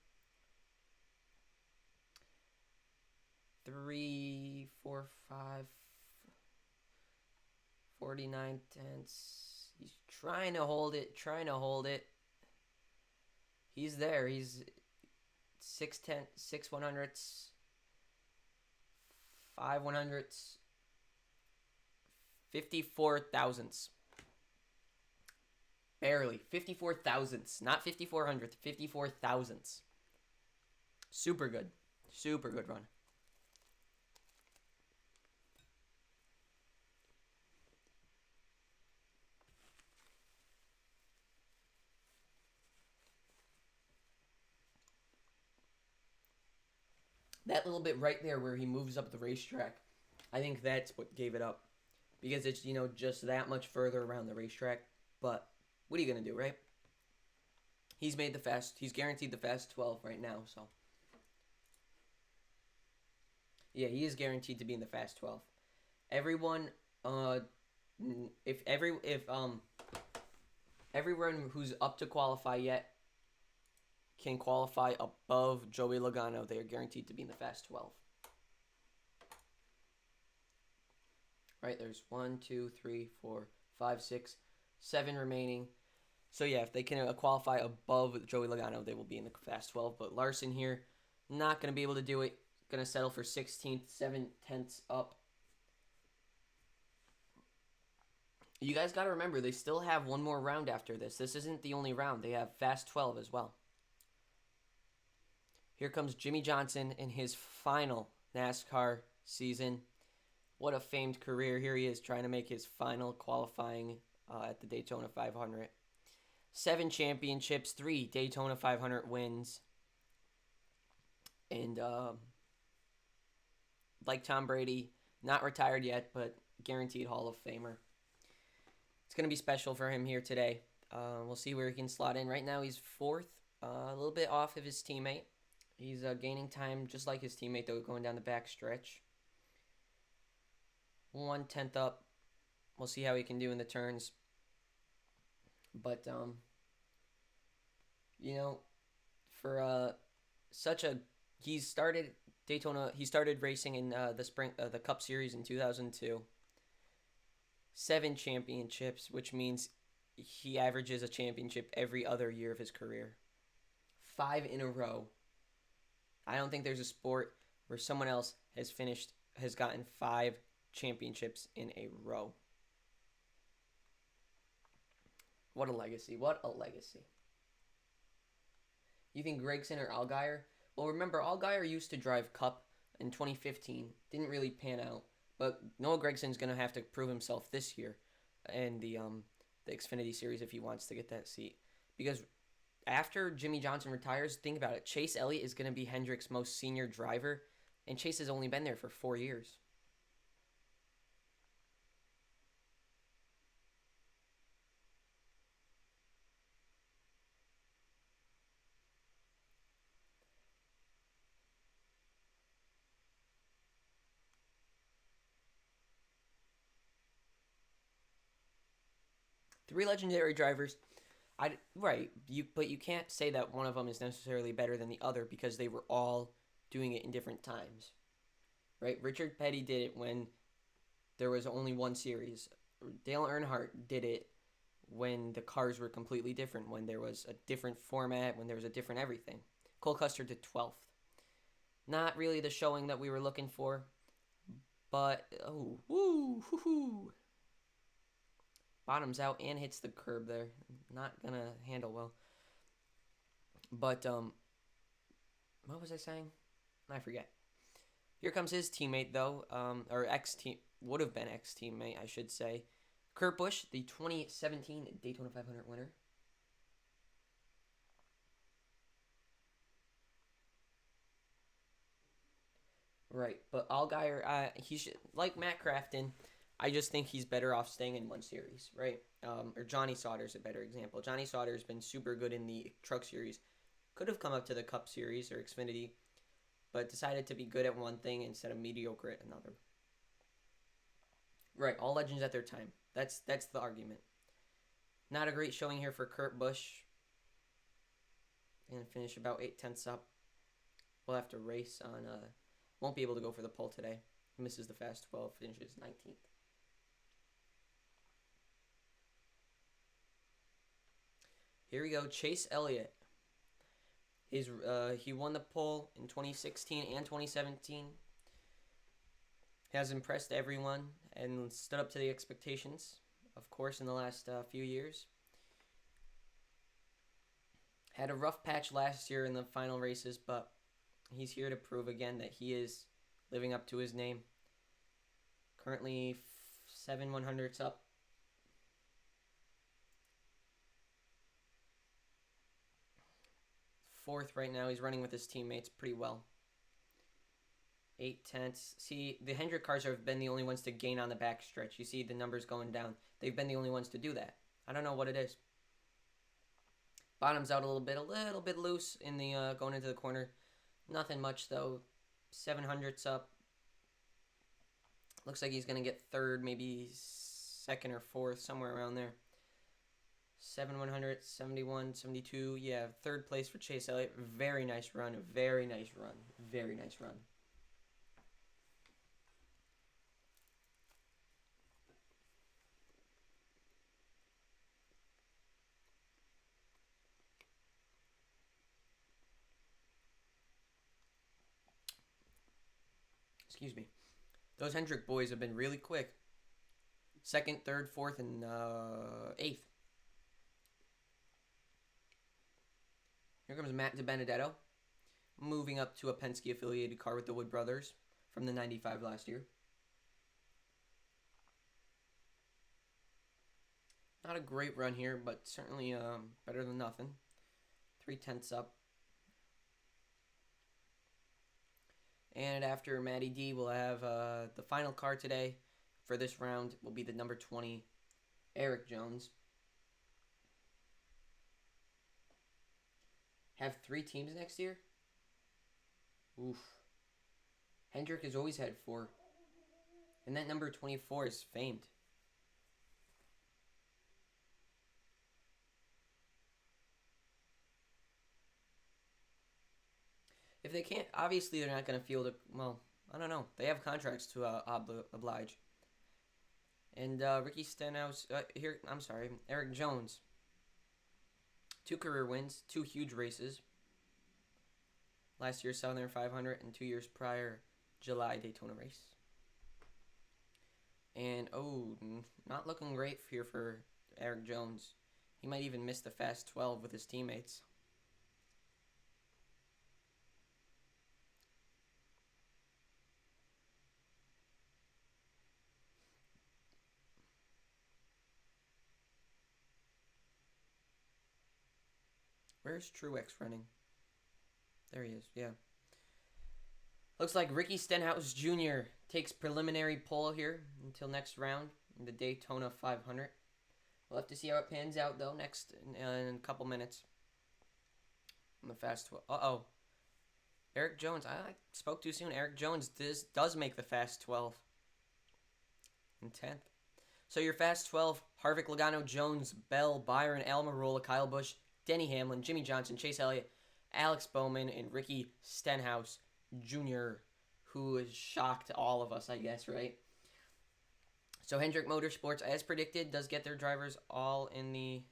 3, 4, 5, 49 tenths. He's trying to hold it, trying to hold it. He's there. He's 6 100ths, 5 100ths, 54 thousandths. Barely. 54 thousandths. Not 54 hundredths. 54 thousandths. Super good. Super good run. That little bit right there where he moves up the racetrack, I think that's what gave it up. Because it's, just that much further around the racetrack. But what are you going to do, right? He's guaranteed the fast 12 right now, so. Yeah, he is guaranteed to be in the fast 12. Everyone, if everyone who's up to qualify yet can qualify above Joey Logano, they are guaranteed to be in the fast 12. Right, there's 1, 2, 3, 4, 5, 6, 7 remaining. So yeah, if they can qualify above Joey Logano, they will be in the fast 12. But Larson here, not going to be able to do it. Going to settle for 16th, 7 tenths up. You guys got to remember, they still have one more round after this. This isn't the only round. They have fast 12 as well. Here comes Jimmy Johnson in his final NASCAR season. What a famed career. Here he is trying to make his final qualifying at the Daytona 500. 7 championships, 3 Daytona 500 wins. And like Tom Brady, not retired yet, but guaranteed Hall of Famer. It's going to be special for him here today. We'll see where he can slot in. Right now he's 4th, a little bit off of his teammate. He's gaining time just like his teammate, though, going down the back stretch. 1/10 up. We'll see how he can do in the turns. But, for he started Daytona, he started racing in the Cup Series in 2002. 7 championships, which means he averages a championship every other year of his career. 5 in a row. I don't think there's a sport where someone else has gotten 5 championships in a row. What a legacy. What a legacy. You think Gragson or Allgaier? Well, remember, Allgaier used to drive Cup in 2015. Didn't really pan out. But Noah Gregson's going to have to prove himself this year in the Xfinity Series if he wants to get that seat. Because after Jimmy Johnson retires, think about it. Chase Elliott is going to be Hendrick's most senior driver, and Chase has only been there for 4 years. Three legendary drivers. But you can't say that one of them is necessarily better than the other because they were all doing it in different times. Right? Richard Petty did it when there was only one series. Dale Earnhardt did it when the cars were completely different, when there was a different format, when there was a different everything. Cole Custer did 12th. Not really the showing that we were looking for, but bottoms out and hits the curb there. Not gonna handle well. But what was I saying? I forget. Here comes his teammate though, or would have been ex-teammate, I should say. Kurt Busch, the 2017 Daytona 500 winner. Right, but Allgaier, he should, like Matt Crafton, I just think he's better off staying in one series, right? Or Johnny Sauter's a better example. Johnny Sauter's been super good in the Truck Series. Could have come up to the Cup Series or Xfinity, but decided to be good at one thing instead of mediocre at another. Right, all legends at their time. That's the argument. Not a great showing here for Kurt Busch. And finish about 8/10 up. We'll have to race on. Won't be able to go for the pole today. He misses the fast 12, finishes 19th. Here we go, Chase Elliott. He won the pole in 2016 and 2017. Has impressed everyone and stood up to the expectations, of course, in the last few years. Had a rough patch last year in the final races, but he's here to prove again that he is living up to his name. Currently 7/100ths up. Fourth right now. He's running with his teammates pretty well. 8/10. See, the Hendrick cars have been the only ones to gain on the backstretch. You see the numbers going down. They've been the only ones to do that. I don't know what it is. Bottoms out a little bit loose in the going into the corner. Nothing much though. 7/100ths up. Looks like he's gonna get third, maybe second or fourth, somewhere around there. 7/100, 71, 72. Yeah, third place for Chase Elliott. Very nice run. Very nice run. Very nice run. Excuse me. Those Hendrick boys have been really quick. Second, third, fourth, and eighth. Here comes Matt DiBenedetto, moving up to a Penske-affiliated car with the Wood Brothers from the 95 last year. Not a great run here, but certainly better than nothing. 3/10 up. And after Matty D, we'll have the final car today for this round will be the number 20, Eric Jones. Have 3 teams next year? Oof. Hendrick has always had 4. And that number 24 is famed. If they can't, obviously they're not going to field it. Well, I don't know. They have contracts to oblige. And Ricky Stenhouse, Eric Jones. 2 career wins, 2 huge races. Last year's Southern 500 and 2 years prior, July Daytona race. And, not looking great here for Eric Jones. He might even miss the Fast 12 with his teammates. Where's Truex running? There he is, yeah. Looks like Ricky Stenhouse Jr. takes preliminary pole here until next round in the Daytona 500. We'll have to see how it pans out, though, next in a couple minutes. On the Fast 12. Uh-oh. Eric Jones. I spoke too soon. Eric Jones does make the Fast 12. In 10th. So your Fast 12, Harvick, Logano, Jones, Bell, Byron, Almirola, Kyle Busch, Denny Hamlin, Jimmy Johnson, Chase Elliott, Alex Bowman, and Ricky Stenhouse Jr., who has shocked all of us, I guess, right? So Hendrick Motorsports, as predicted, does get their drivers all in the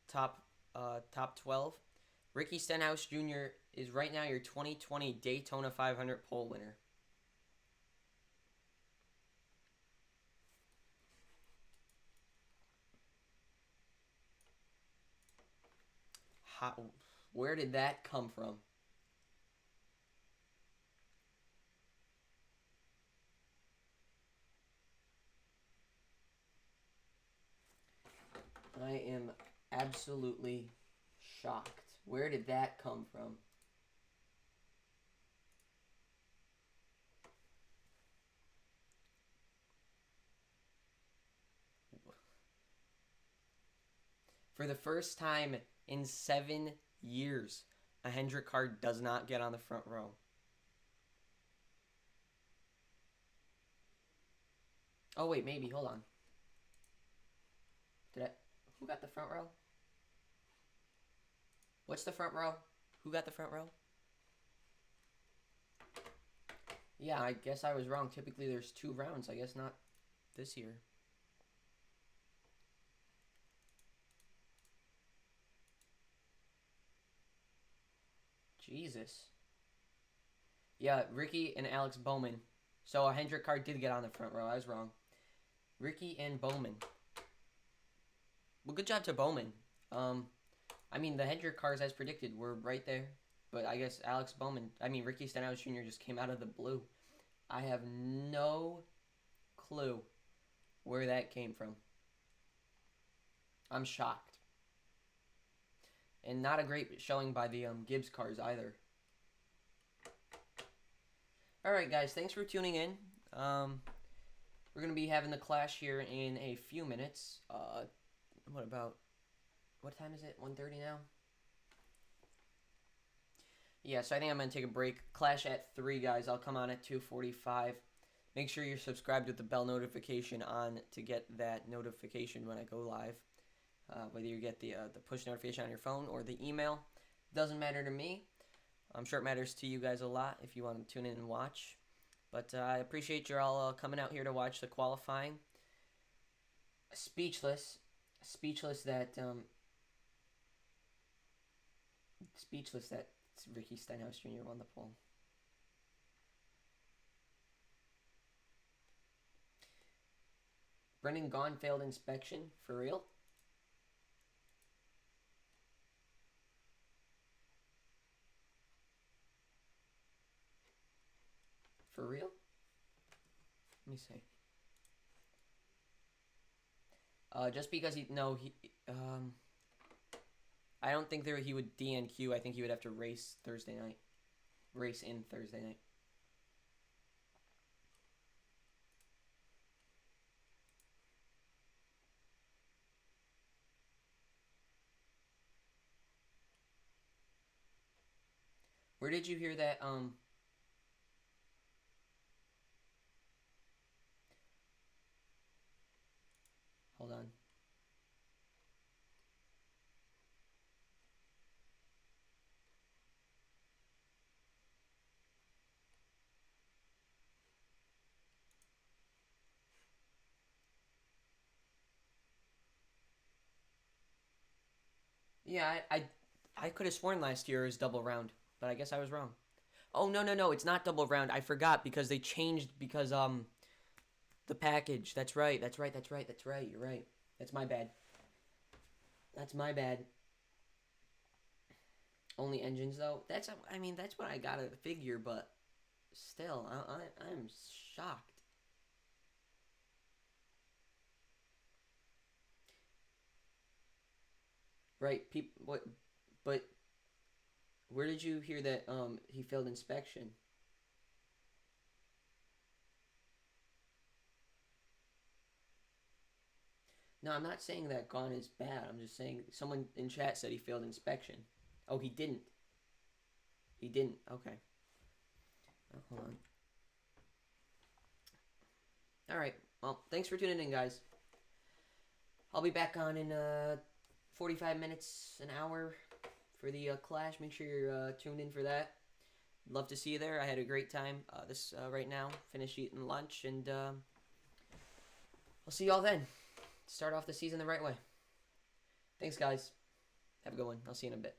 top 12. Ricky Stenhouse Jr. is right now your 2020 Daytona 500 pole winner. Where did that come from? I am absolutely shocked. Where did that come from? For the first time in 7 years, a Hendrick car does not get on the front row. Oh, wait, maybe. Hold on. Who got the front row? What's the front row? Who got the front row? Yeah, I guess I was wrong. Typically, there's 2 rounds. I guess not this year. Jesus. Yeah, Ricky and Alex Bowman. So a Hendrick car did get on the front row. I was wrong. Ricky and Bowman. Well, good job to Bowman. I mean, the Hendrick cars, as predicted, were right there. But I guess Ricky Stenhouse Jr. just came out of the blue. I have no clue where that came from. I'm shocked. And not a great showing by the Gibbs cars either. Alright, guys, thanks for tuning in. We're going to be having the Clash here in a few minutes. What time is it? 1:30 now? Yeah, so I think I'm going to take a break. Clash at 3, guys. I'll come on at 2:45. Make sure you're subscribed with the bell notification on to get that notification when I go live. Whether you get the push notification on your phone or the email. Doesn't matter to me. I'm sure it matters to you guys a lot if you want to tune in and watch. But I appreciate you all coming out here to watch the qualifying. Speechless that Ricky Stenhouse Jr. won the pole. Brendan Gaughan failed inspection, for real? For real? Let me see. Just because I don't think he would DNQ. I think he would have to race Thursday night. Race in Thursday night. Where did you hear that, hold on. Yeah, I could have sworn last year was double round, but I guess I was wrong. Oh, no, it's not double round. I forgot because they changed because, the package. That's right. You're right. That's my bad. Only engines, though. That's what I gotta figure, but still, I'm shocked. Right, but where did you hear that he failed inspection? No, I'm not saying that Gaughan is bad. I'm just saying someone in chat said he failed inspection. Oh, he didn't. He didn't. Okay. Oh, hold on. All right. Well, thanks for tuning in, guys. I'll be back on in 45 minutes, an hour for the Clash. Make sure you're tuned in for that. Love to see you there. I had a great time right now. Finished eating lunch, and I'll see y'all then. Start off the season the right way. Thanks, guys. Have a good one. I'll see you in a bit.